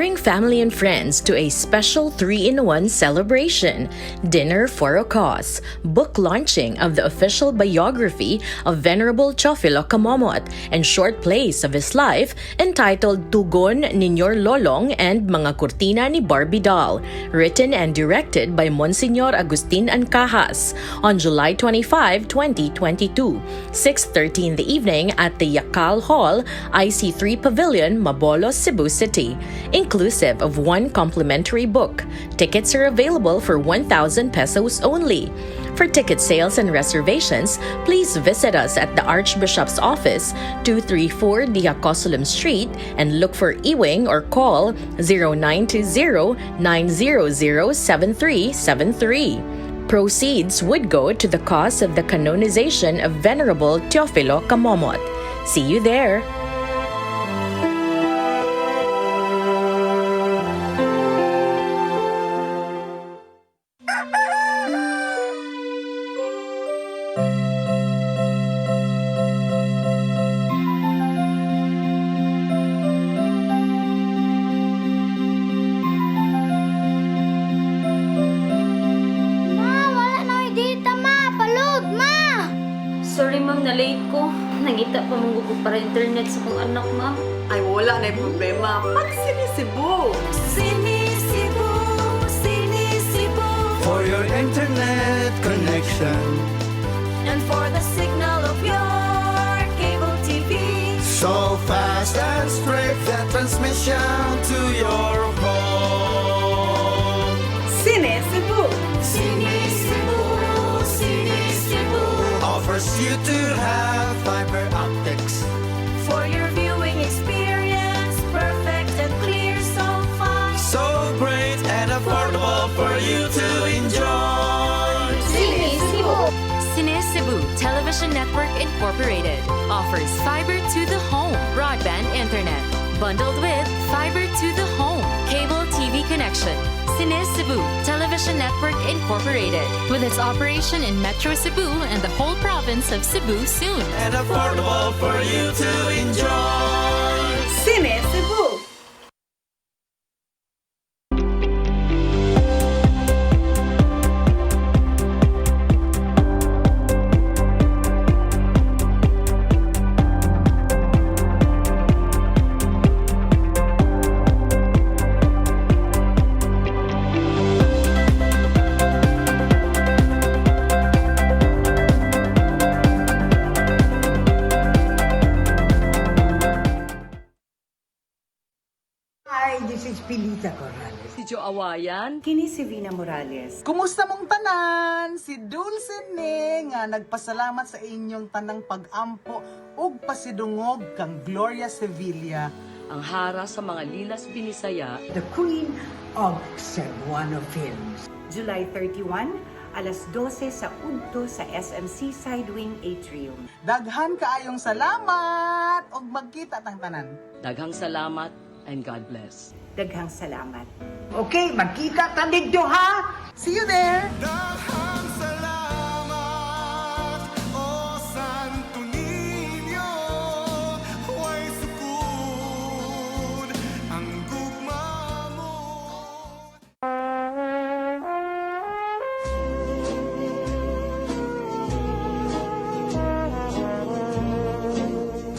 Bring family and friends to a special 3-in-1 celebration, dinner for a cause, book launching of the official biography of Venerable Teofilo Camomot, and short plays of his life entitled Tugon Ninyor Lolong and Mga Kurtina ni Barbie Doll, written and directed by Monsignor Agustin Ancajas on July 25, 2022, 6:30 in the evening at the Yakal Hall, IC3 Pavilion, Malolos, Cebu City, inclusive of one complimentary book. Tickets are available for 1,000 pesos only. For ticket sales and reservations, please visit us at the Archbishop's Office, 234 Diacosolum Street, and look for Ewing or call 0920-900-7373. Proceeds would go to the cause of the canonization of Venerable Teofilo Camomot. See you there! Sorry ma'am, na-late ko. Nangita pa mong gugo para internet sa kong anak ma'am. Ay, wala na yung problema. Pag CEBU! CEBU. For your internet connection. And for the signal of your cable TV. So fast and straight, that transmission to your home. CEBU! CEBU offers you to have fiber optics. For your viewing experience, perfect and clear, so fast. So great and affordable for you to enjoy. CEBU Television Network Incorporated offers fiber to the home broadband internet bundled with fiber to the home cable TV connection. CEBU Television Network Incorporated, with its operation in Metro Cebu and the whole province of Cebu soon. And affordable for you to enjoy. CEBU! Hi, this is Pilita Corrales. Si Jo Awayan. Kini si Vina Morales. Kumusta mong tanan? Si Dulce ni nga nagpasalamat sa inyong tanang pag-ampo ug pasidungog kang Gloria Sevilla. Ang hara sa mga lilas binisaya. The Queen of Cebuano Films. July 31, alas 12 sa Udto sa SMC Side Wing Atrium. Daghan kaayong salamat ug magkita tang tanan. Daghang salamat and God bless. Daghang salamat. Okay, magkita ta dito ha! See you there! Daghang salamat, O Santo Niño, huwag sukod ang gugma mo.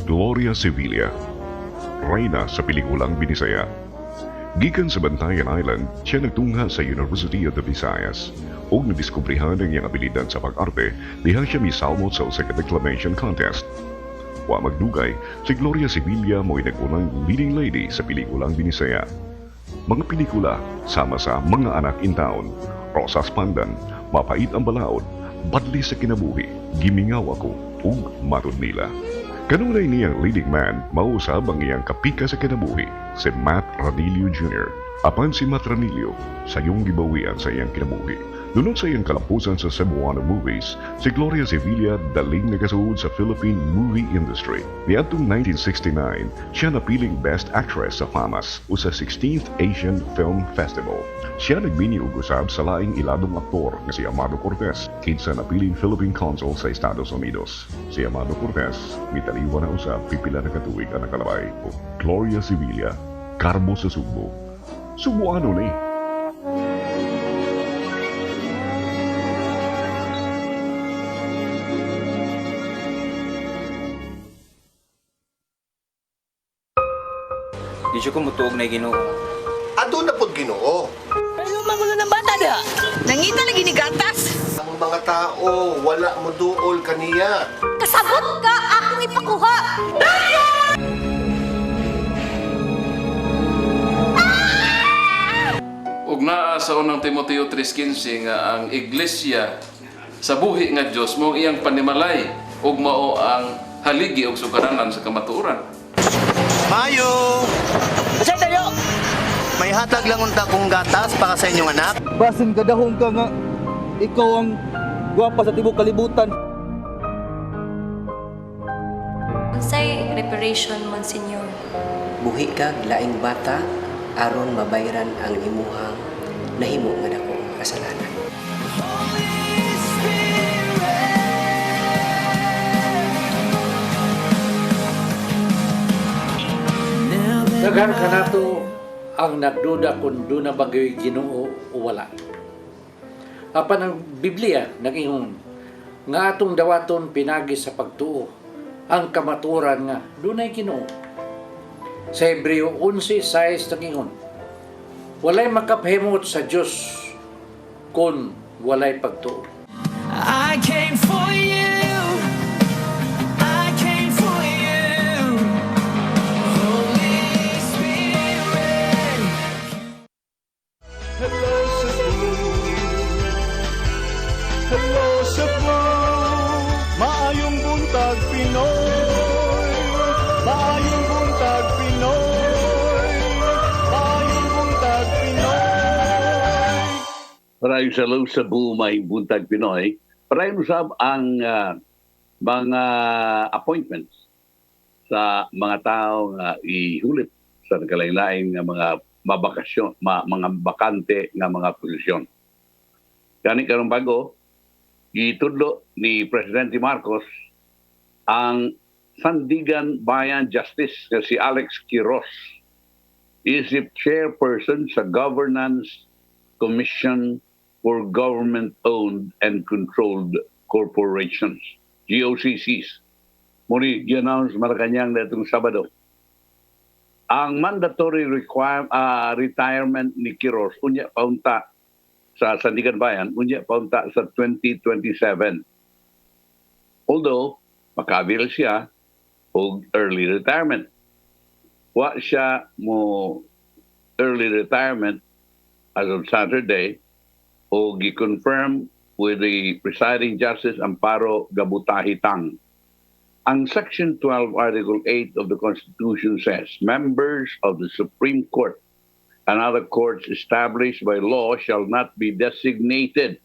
Gloria Sevilla, reyna sa pelikulang binisaya. Gikan sa Bantayan Island, siya nagtungha sa University of the Visayas ug nadiskubrihan ang iyang abilidad sa pag-arte diha siya misalmot sa usa ka declamation contest. Wa magdugay, si Gloria Sevilla mo'y nag-unang leading lady sa pelikulang binisaya. Mga pelikula sama sa Mga Anak in Town, Rosas Pandan, Mapait ang Balaod, Badli sa Kinabuhi, Gimingaw Ako, ug Matod Nila. Kanunay niyang leading man, mausab ang iyang kapika sa kinabuhi, si Matt Ranillo Jr. Apan si Matt Ranillo, sayong gibawian sa iyang kinabuhi. Dunod sa iyang kalapusan sa Cebuano movies, si Gloria Sevilla daling nagasuod sa Philippine movie industry. Niadtong 1969, siya napiling Best Actress sa FAMAS o sa 16th Asian Film Festival. Siya nagbini og usab sa laing iladong aktor nga si Amado Cortez, kinsa napiling Philippine Consul sa Estados Unidos. Si Amado Cortez, mitaliwa na usab pipila na katuig ang nakalabay o Gloria Sevilla, Karbo sa Sugbo, Subuano ni. Di siya kumutuog na Ginoo. Ado na pod Ginoo. Pero magulo ng bata da. Nangita lagi ni gatas. Ang mga tao wala mo duol kaniya. Kasabot ka akong ipakuha. Ug naa sa unang Timoteo 3:15 nga ang iglesia sa buhi nga Dios mo iyang panimalay ug mao ang haligi ug sukaranan sa kamatuoran. Maayong! Saan tayo? May hatag lang unta kong gatas para sa inyong anak. Basin kadahong ka nga, ikaw ang gwapa sa tibok kalibutan. Unsay reparation, Monsignor? Buhi kag laing bata aron mabayran ang imuhang nahimo nga dako nga kasalanan. Daghan ka nato ang nagduda kung doon na bagay Ginoo o wala. Apan ang Biblia nag-ingon nga atong dawaton pinagi sa pagtuo ang kamaturan nga doon ay Ginoo. Sa Hebreo 11:6 nag-ingon walay makapahimot sa Dios kung walay pagtuo. I came for you. I came for you. Holy Spirit. Hello, Cebu. Hello, Cebu. Maayong buntag Pinoy. Maayong buntag Pinoy. Maayong buntag Pinoy. Maraming salamat sa May Buntag Pinoy. Maraming usab ang mga appointments sa mga tao nga ihulip sa kalain-lain nga mga mabakasyon, mga bakante nga mga posisyon. Gani karong bago, gitudlo ni Presidente Marcos ang Sandigan Bayan Justice nga si Alex Quiros. Isip chairperson sa Governance Commission for Government-Owned and Controlled Corporations, GOCCs. Muli, gi-announce Malacanang na itong Sabado. Ang mandatory retirement ni Quiros, unya paunta sa Sandigan Bayan, unya paunta sa 2027. Although, makabil siya o early retirement. Wa siya mo early retirement as of Saturday o gi-confirm with the presiding justice Amparo Gabutahitang. Ang Section 12, Article 8 of the Constitution says, members of the Supreme Court and other courts established by law shall not be designated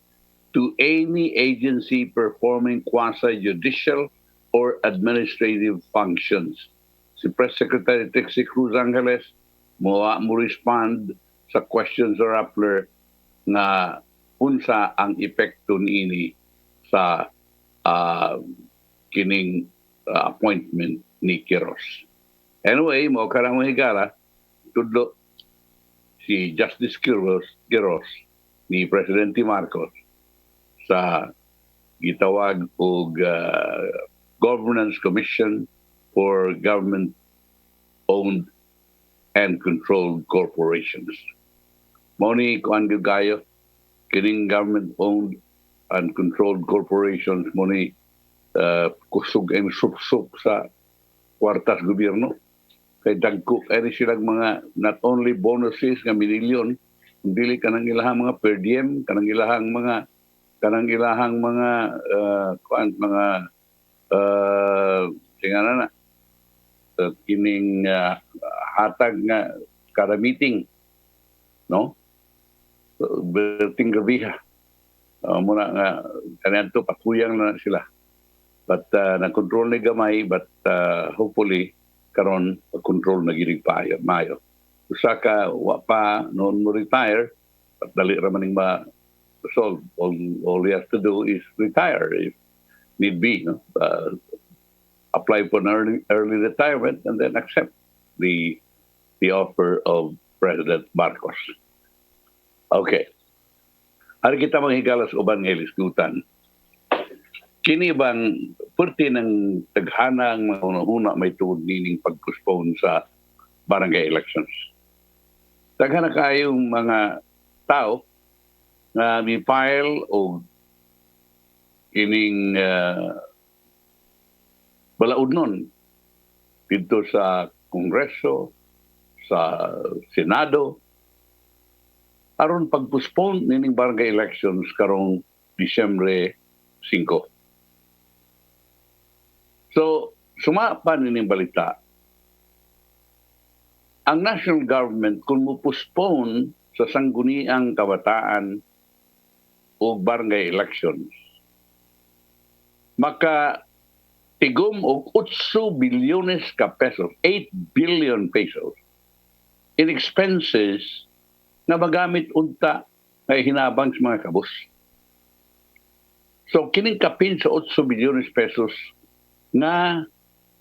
to any agency performing quasi-judicial or administrative functions. Si Press Secretary Trixie Cruz Angeles mo respond sa questions or Rappler na unsa ang epekto niini sa kining appointment ni Quiros. Anyway, mo karang higala tudlo si Justice Quiros ni Presidente Marcos sa gitawag og Governance Commission for Government-Owned and Controlled Corporations. Moni kuan gayo kining government-owned and controlled corporations moni kusog and sup-sup sa kwartas gobyerno. Kay dagko ay silang mga not only bonuses nga milyon, dili kanang ilahang mga per diem, kanang ilahang mga tingana na kining hatag nga kada meeting, no? Berting gabiha. Muna nga kanyanto patuyang na sila. But na-control ni gamay, but hopefully karon control na ginig maayo. Usa ka wa pa noon mo retire, at dali ra maning ma-solve. All he has to do is retire if need be. No? Apply for an early retirement and then accept the offer of President Marcos. Okay. Ari kita manghigalas uban nga ilisgutan. Kini bang purti ng taghana ang mga una-una may tuod nining pag-postpone sa barangay elections. Taghana kayong mga tao na mi-file o kining balaod nun dito sa Kongreso, sa Senado, aron pag-postpone nining barangay elections karong Disyembre 5. So, sumapa nining balita, ang national government kung mo-postpone sa sangguniang kabataan o barangay elections, maka tigom og 8 bilyones ka pesos, 8 billion pesos in expenses na magamit unta nga hinabang sa mga kabus. So kining kapin sa 8 bilyones pesos na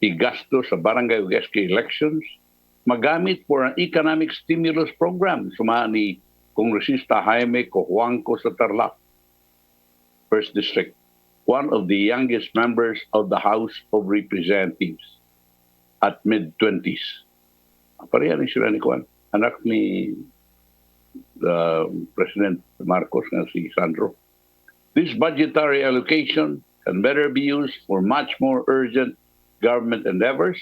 igasto sa barangay ug SK elections magamit for an economic stimulus program suma ni Kongresista Jaime Cojuangco sa Tarlac, First District, one of the youngest members of the House of Representatives at mid-20s. Pareha rin sila ni Juan, anak ni President Marcos nga si Sandro. This budgetary allocation can better be used for much more urgent government endeavors.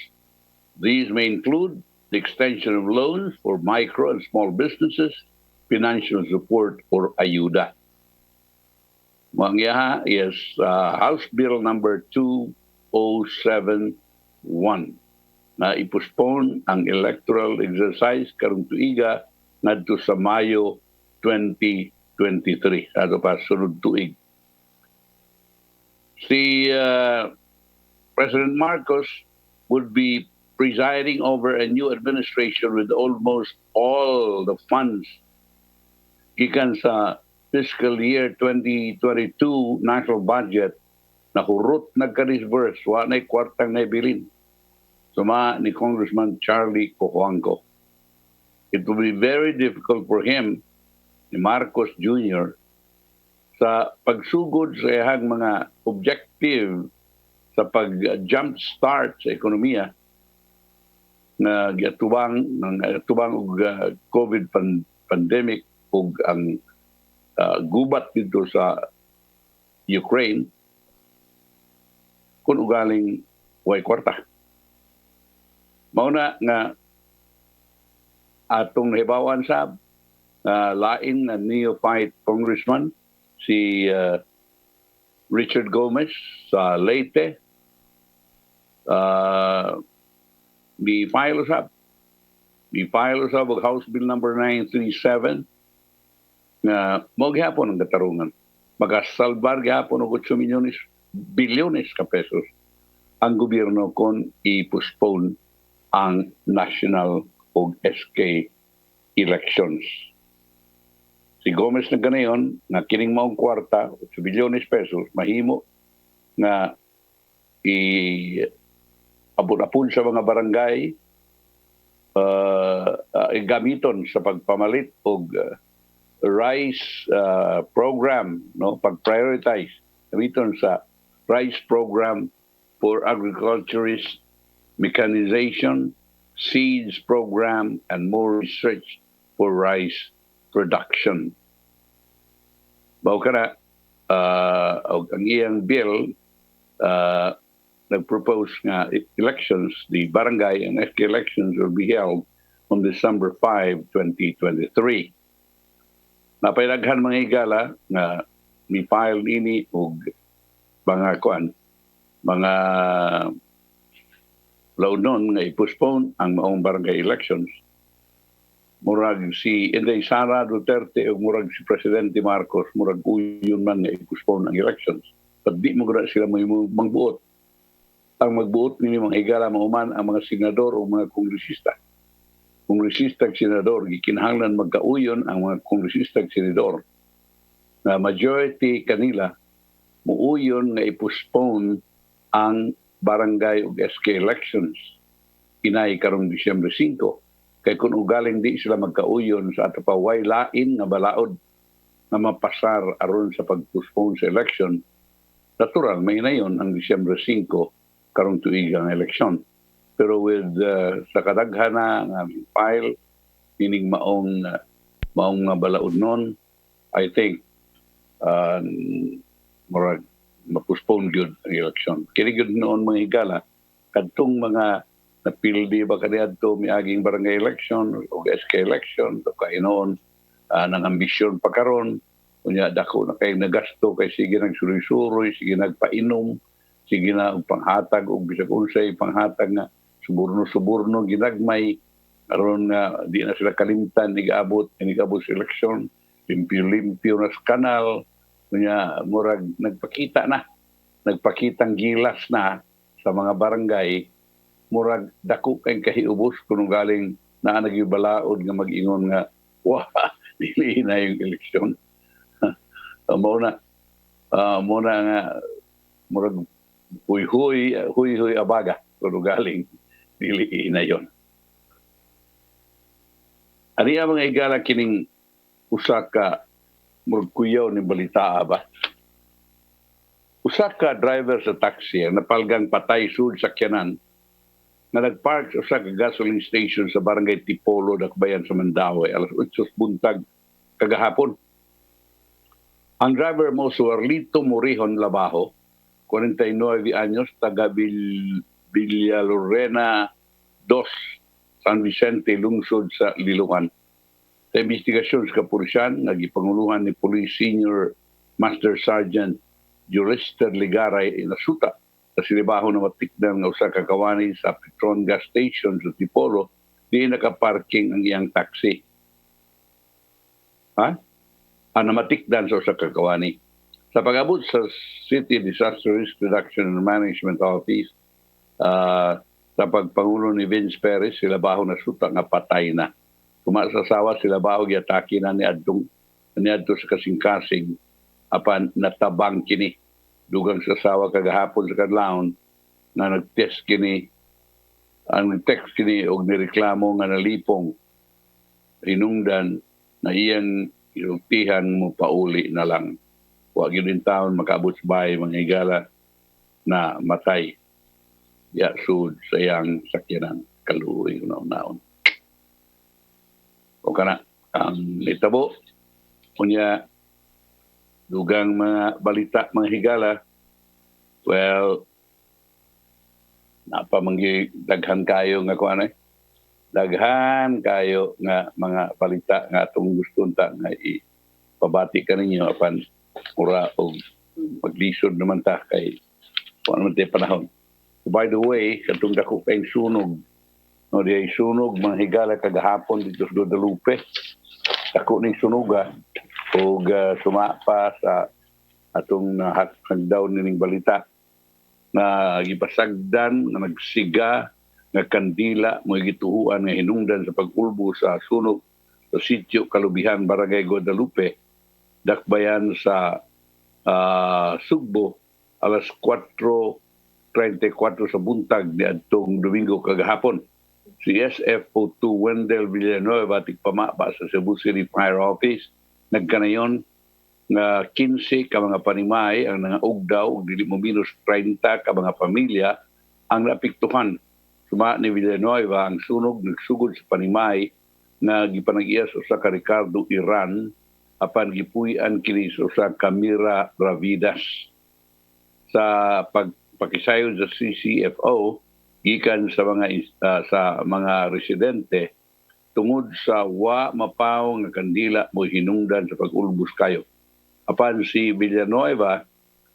These may include the extension of loans for micro and small businesses, financial support, or ayuda. Mangyaha is House Bill number 2071 na ipostpone ang electoral exercise karong tuiga ngadto sa Mayo 2023 ato pa sunod tuig. Si President Marcos would be presiding over a new administration with almost all the funds gikan sa fiscal year 2022 national budget na hurot nagka-disburse, wa na'y kwartang naibilin. Suma ni Congressman Charlie Cojuangco. It will be very difficult for him, ni Marcos Jr., sa pagsugod sa iyang mga objective sa pag-jump start sa ekonomiya na giatubang og COVID pandemic ug ang gubat dito sa Ukraine kung ugaling way kwarta. Mauna nga atong nahibawan sa lain na neophyte congressman si Richard Gomez sa Leyte mi-file usab og House Bill number 937 nga mo gihapon ang katarungan. Magasalbar gihapon og 8 bilyones ka pesos ang gobyerno kung i-postpone ang national o SK elections. Si Gomez na ganayon, na kining maong kwarta, 8 bilyones pesos, mahimo nga i-abot-apon sa mga barangay gamiton sa pagpamalit og rice program, no, pag-prioritize gamiton sa rice program for agriculturists, mechanization, seeds program, and more research for rice production. Bao ka na, ang iyang bill, nag-propose nga elections, the barangay and SK elections will be held on December 5, 2023. Napailaghan mga higala nga mi-file ini og mga launon nga i-postpone ang maong barangay elections. Murag si Inday Sara Duterte o murag si Presidente Marcos, murag uyon man nga i-postpone ang elections. But di mo guna sila magbuot. Ang magbuot nini mga higala mauman ang mga senador o mga kongresista. Kongresista at senador, gikinahanglan magkauyon ang mga kongresista at senador na majority kanila muuyon nga i-postpone ang barangay o SK elections inay karong Disyembre 5 Kay kung ugaling di sila magkauyon sa ato pa way lain nga balaod na mapasar aron sa pag-postpone sa election, natural, may na yun ang Disyembre 5 karong tuigang eleksyon. Pero with sa kadaghan nga file, meaning maong balaod nun, I think murag ma-postpone gyud ang eleksyon. Kini gyud noon mga higala, kadtong mga napildi ba kaniadto miaging barangay election o SK election, o kainoon ng ambisyon pa karon, kunya dako na kay nagasto kay sige nagsuroy-suroy, sige nagpainom, sige na og panghatag og bisag unsay panghatag nga suborno ginagmay aron nga di na sila kalimtan nigabot sa eleksyon, limpyo na sa kanal, kunya murag nagpakitang gilas na sa mga barangay, murag dako kay kahiubos kung galing naa nagyubalaod nga mag-ingon nga wah dili na yung eleksyon. Muna nga murag huy abaga kung galing dili na yon. Ani ang mga igala kining usa ka murag kuyaw ni balita ba? Usa ka driver sa taxi ang napalgang patay sud sakyanan na nagpark sa usa ka gasoline station sa barangay Tipolo, Dakbayan sa Mandaue, alas 8 buntag kagahapon. Ang driver mo si Arlito Morihon Labajo, 49 anyos, taga Villalorena 2, San Vicente, lungsod sa Liloan. Sa investigasyon sa kapulisan, nagipanguluhan ni Police Senior Master Sergeant Jurister Ligaray inasuta sa silibaho na matikdan nga usa ka kawani sa Petron gas station sa Tipolo, di nakaparking ang iyang taxi. Ang namatikdan sa usa ka kawani. Sa pag-abot sa City Disaster Risk Reduction and Management Office, sa pagpangulo ni Vince Perez, sila baho na suta nga patay na. Kumasasawa sila baho giatake na niadto sa kasing-kasing apan natabang kini. Dugang sa sawa kagahapon sa kadlawon na nag-text kini og nireklamo nga nalipong hinungdan na iyang ilutihan mo pauli na lang. Huwag yun din taon makaabot sa bahay mga higala na matay. Ya sud sa iyang sakyanan kaluoy naon. O kana ang itabo kunya dugang mga balita mga higala, well, napamanggi daghan kayo nga kuan daghan kayo nga mga balita nga atong gusto ta nga ipabati kaninyo apan ura og maglisod naman ta kay kuan man tay panahon. So, by the way, katong dako kay sunog, no di sunog mga higala kagahapon dito sa Guadalupe. Dako ning sunuga og sumapa sa atong hagdaw ning balita na gipasagdan na nagsiga nga kandila mo gituhuan nga hinungdan sa pag-ulbo sa sunog sa sitio Kalubihan, Barangay Guadalupe, Dakbayan sa Sugbo, alas 4:34 sa buntag niadtong Domingo kagahapon. Si SFO2 Wendell Villanueva tigpamaba sa Cebu City Fire Office nagkanayon nga 15 ka mga panimay ang nangaugdaw ug dili mo minus 30 ka mga pamilya ang naapektuhan. Suma ni Villanueva ang sunog nagsugod sa panimay na gipanag-iya sa usa ka Ricardo Iran apan gipuy-an kini sa usa ka Mira Ravidas. Sa pagpakisayon sa CCFO gikan sa mga residente tungod sa wa mapaw nga kandila mo hinungdan sa pag-ulbos kayo. Apan si Villanueva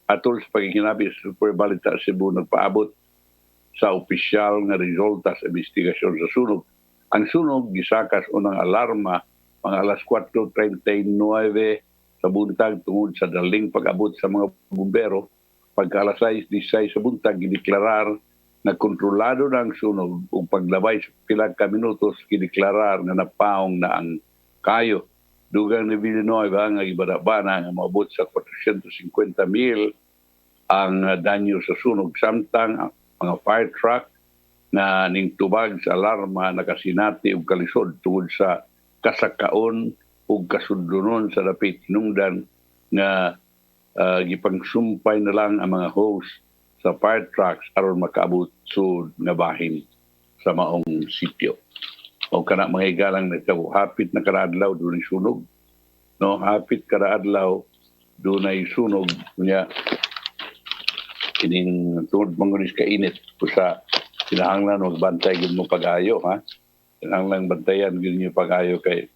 atol sa pagkikinabi sa Super Balita Cebu nagpaabot sa opisyal nga resulta sa investigasyon sa sunog. Ang sunog gisakas unang alarma mga alas 4:39 sa buntag tungod sa daling pag-abot sa mga bumbero. Pagka alas 6:16 sa buntag gideklarar na kontrolado na ang sunog ug paglabay sa pila ka minutos gideklarar na napaong na ang kayo. Dugang ni Villanueva nga ibadabana nga maabot sa 450,000 ang danyo sa sunog. Samtang ang mga fire truck na ning tubag sa alarma nakasinati og kalisod tungod sa kasakaon ug kasudlonon sa dapit hinungdan nga gipangsumpay na lang ang mga host sa fire trucks aron makaabot sud nga bahin sa maong sitio. O kana mga higalang nagtabo, hapit na karaadlaw dunay sunog. No, hapit karaadlaw dunay sunog niya kining tungod mangunis ka init sa kinahanglan magbantay gid mo pag-ayo ha. Kinahanglan bantayan gid niyo pag-ayo kay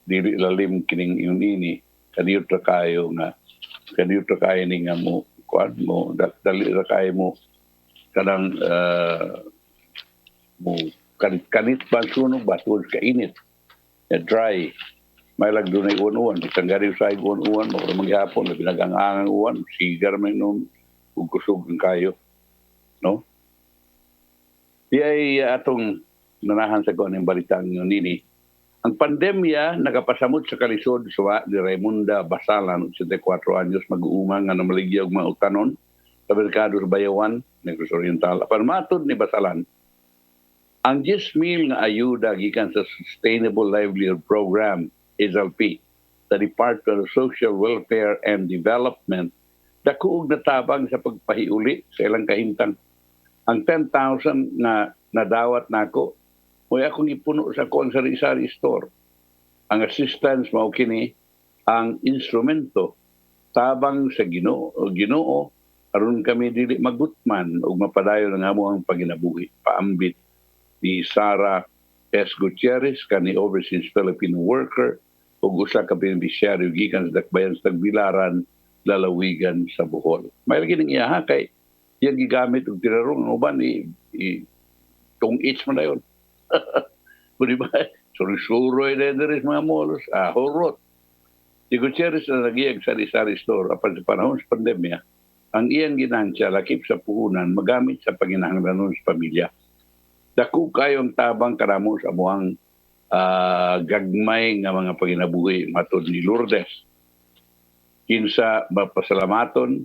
dili lalim kining ini kaniyo ra kayo ni nga mo kuan mo dali ra kayo mo kanang mo kanit ba sunog ba tungod ka init dry may lag dunay uwan-uwan itanggari sa uwan-uwan mo maghapon na pinagangangang uwan sigar man nun ug kusog kayo no di ay atong nanahan sa kuan ng balitang yun nini. Ang pandemya nagapasamot sa kalisod sa ni Raimunda Basalan 74 anyos mag-uuma nga namaligya og mga utanon sa merkado sa Bayawan, Negros Oriental. Apan matod ni Basalan, ang 10,000 nga ayuda gikan sa Sustainable Livelihood Program SLP sa Department of Social Welfare and Development dako og natabang sa pagpahiuli sa ilang kahimtang. Ang 10,000 na nadawat nako mo'y akong ipuno sa akong sari-sari store. Ang assistance mao kini ang instrumento tabang sa Ginoo aron kami dili magutman ug mapadayon ang among paginabuhi. Paambit ni Sara S. Gutierrez kani overseas Filipino worker ug usa ka beneficiaryo gikan sa dakbayan sa Tagbilaran, lalawigan sa Bohol. May lagi ning iya kay yan gigamit og tirarong ang uban tong each man dayon. Di ba? Suri-suroy na rin mga molos. Horot. Si Gutierrez na nagiyag sa sari-sari store apan sa panahon sa pandemya, ang iyang ginansya lakip sa puhunan magamit sa panginahanglanon sa pamilya. Dako kayong tabang karamo sa amuang gagmay nga mga panginabuhi matod ni Lourdes. Kinsa mapasalamaton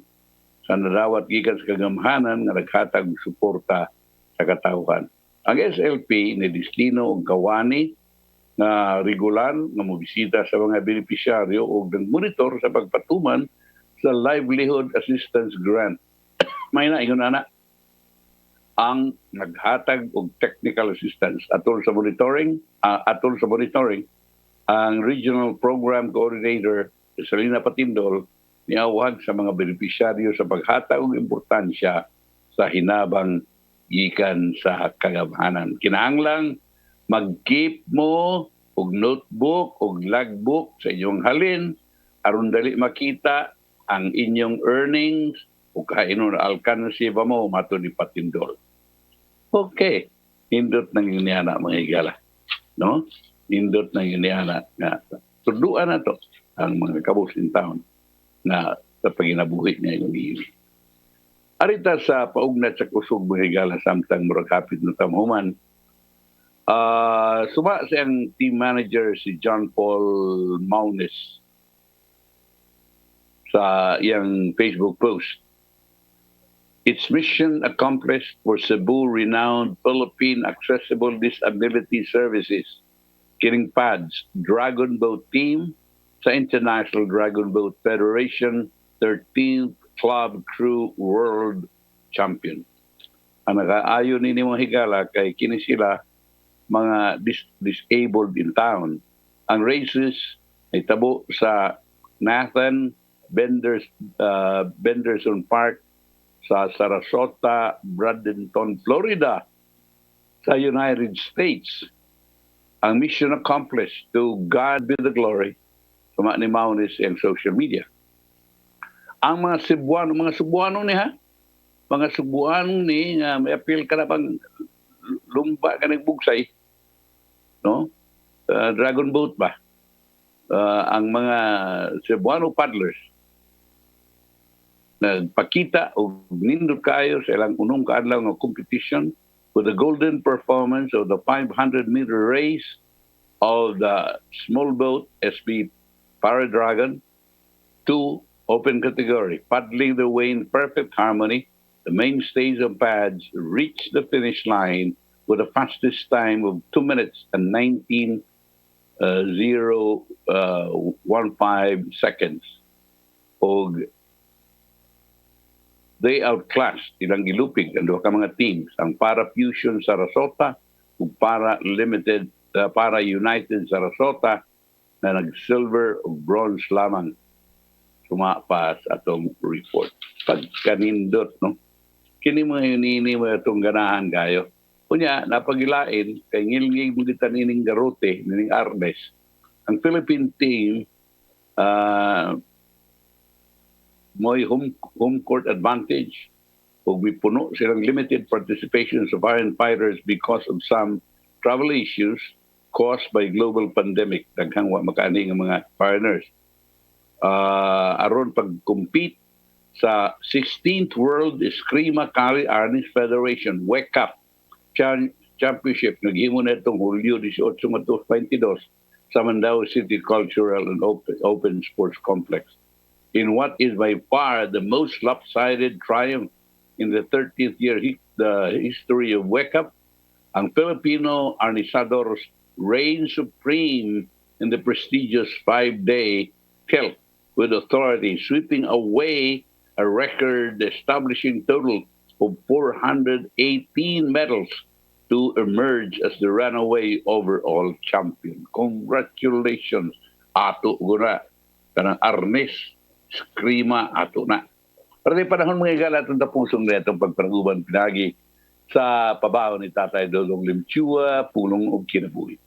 sa nadawat gikan sa kagamhanan nga naghatag og suporta sa katawhan. Ang SLP ni destino og kawani na regular nga mobisita sa mga benepisyaryo ug nagmonitor sa pagpatuman sa Livelihood Assistance Grant. May na ingon ana ang naghatag og technical assistance atol sa monitoring ang Regional Program Coordinator sa Salina Patindol niawag sa mga benepisyaryo sa paghatag og importansya sa hinabang gikan sa kagamhanan. Kinahanglang mag-keep mo og notebook og logbook sa inyong halin aron dali makita ang inyong earnings o kainon alkansi ba mo mato ni Patindol. Okay, nindot nang yuniana mga higala. No? Nindot nang yuniana nga tuduan na to ang mga kabus in town na sa paginabuhi niya yung iyon. Arita sa paugnat sa kusog mga higala samtang murag hapit na tamhuman, suma siyang team manager si John Paul Maunes sa iyang Facebook post. Its mission accomplished for Cebu renowned Philippine Accessible Disability Services, Kiring PADS, Dragon Boat Team sa International Dragon Boat Federation 13th Club Crew World Champion. Ang nakaayon ni mga higala kay kini sila mga disabled in town. Ang races ay tabo sa Nathan Benderson Park sa Sarasota, Bradenton, Florida sa United States. Ang mission accomplished, to God be the glory. Suma ni Maunis ang social media. Ang mga Cebuano ni ha? Mga Cebuano ni nga may appeal ka na pang lumba ka nagbugsay. No? Dragon boat ba? Ang mga Cebuano paddlers nagpakita o nindot kayo sa ilang unong kaadlaw ng competition with the golden performance of the 500-meter race of the small boat SB Paradragon 2 open category, paddling the way in perfect harmony. The mainstays of pads reached the finish line with the fastest time of 2 minutes and 19.015 seconds. O they outclassed ilang gilupig ang duha ka mga teams, ang Para Fusion Sarasota ug Para United Sarasota na nag-silver o bronze lamang. Sumapas atong report. Pagkanindot, no? Kini mga yunini mo itong ganahan kayo. Kunya, napagilain, kay ngilngig mo kita nining garote, nining Arnes. Ang Philippine team, may home court advantage. Kung may puno silang limited participation sa foreign fighters because of some travel issues caused by global pandemic. Daghang wa makaani ng mga foreigners. Aron pag-compete sa 16th World Eskrima Kali Arnis Federation Wake Up Championship naghimo na itong Hulyo 18 to 22 sa Mandaue City Cultural and Open Sports Complex. In what is by far the most lopsided triumph in the 30th year the history of Wake Up, ang Filipino Arnisadors reign supreme in the prestigious 5-day tilt, with authority sweeping away a record-establishing total of 418 medals to emerge as the runaway overall champion. Congratulations, ato guna. Kanang Arnes, Skrima, ato na. Para di panahon mga igala itong tapusong na itong pagparanguban pinagi sa pabaho ni Tatay Dodong Limchua, Pulong o Kinabuhi.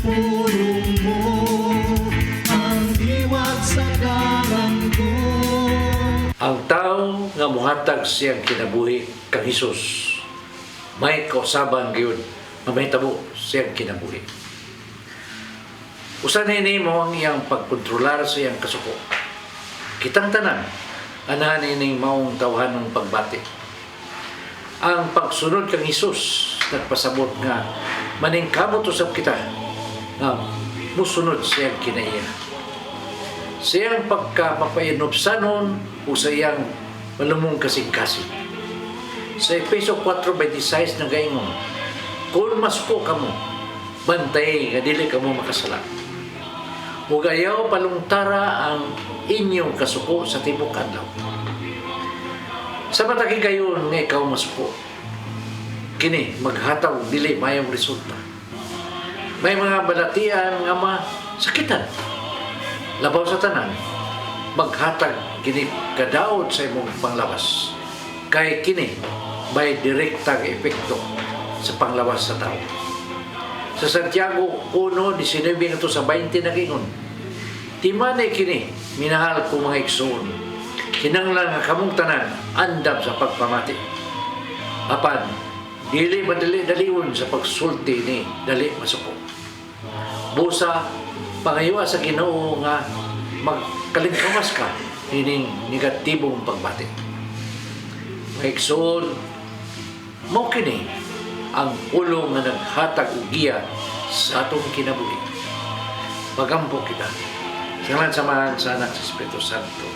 Pulong mo ang diwag sa ko. Ang tao nga muhatag siyang kinabuhi kang Hesus, may kausaban gyud nga mahitabo siyang kinabuhi. Usa nini mo ang iyang pagkontrolar sa iyang kasuko. Kitang tanan anahan ining maong tawhanong pagbati. Ang pagsunod kang Hesus nagpasabot nga maningkamot usab kita nga musunod siyang kinaiya. Siyang pagkapapainobsanon o sa iyang malumong kasing-kasing. Sa Efeso 4:26 na gaingon, kung masuko kamo, bantay nga dili kamo makasala. Ug ayaw palungtara ang inyong kasuko sa tibok adlaw. Sa matagi gayon nga ikaw masuko, kini maghataw dili mayong resulta. May mga balatian nga masakitan. Labaw sa tanan, maghatag kini kadaot sa imong panglawas. Kay kini may direktang epekto sa panglawas sa tao. Sa Santiago 1:19 ito sa 20 nagingon, timane kini, minahal ko mga igsoon, kinanglan nga kamong tanan andam sa pagpamati. Apan, dili madali-dalion sa pagsulti ni dali masuko. Busa pangayoa sa Ginoo nga magkalingkamas ka hining negatibong pagbati. Maigsoon, mao kini ang pulong nga naghatag og giya sa atong kinabuhi. Pagampo kita sa ngalan samahan sa Anak sa Espiritu Santo.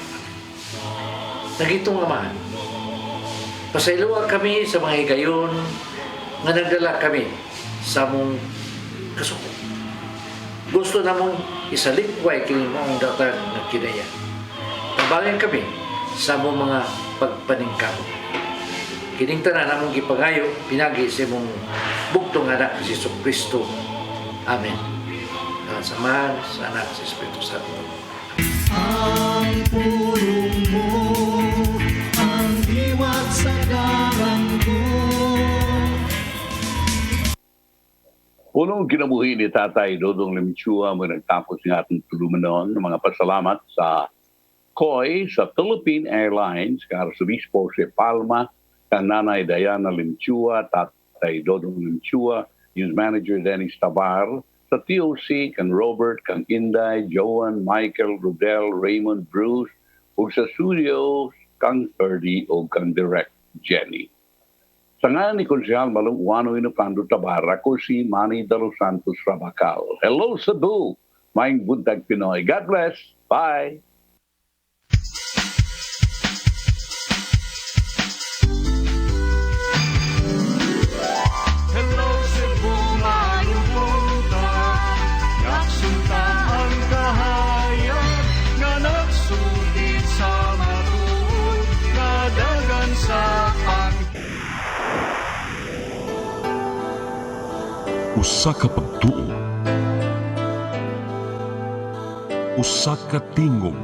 Nagitong Amahan, pasayloa kami sa mga higayon nga nagdala kami sa mong kasuko. Gusto namong isalikway kini maong datang na kinaya. Tabangan kami sa mong mga pagpaningkamo. Kining tanan namong gipangayo pinagi sa mong buktong anak si Kristo. Amen. Samahan sa Anak sa Espiritu Santo. Ang pulong mo ang diwag sa ko. Punong kinabuhi ni Tatay Dodong Limchua mo nagtapos ng ating tulumanon ng mga pasalamat sa COI, sa Philippine Airlines, Arsobispo si Palma, kang Nanay Diana Limchua, Tatay Dodong Limchua, News Manager Dennis Tabar, sa TOC, kang Robert, kang Inday, Joan, Michael, Rodel, Raymond, Bruce, ug sa studio, kang Ferdy o kang Direct Jenny. Sa nga ni Konsehal Malong Uano Inupando Tabar, ako si Manny de los Santos Rabacal. Hello Cebu, Maayong Buntag Pinoy. God bless. Bye. Hello Cebu, maayong buntag. Naksunta ang kahayag nga nagsulit sa matuod nga dagan sa Usa ka pagtuo, usa ka tingog,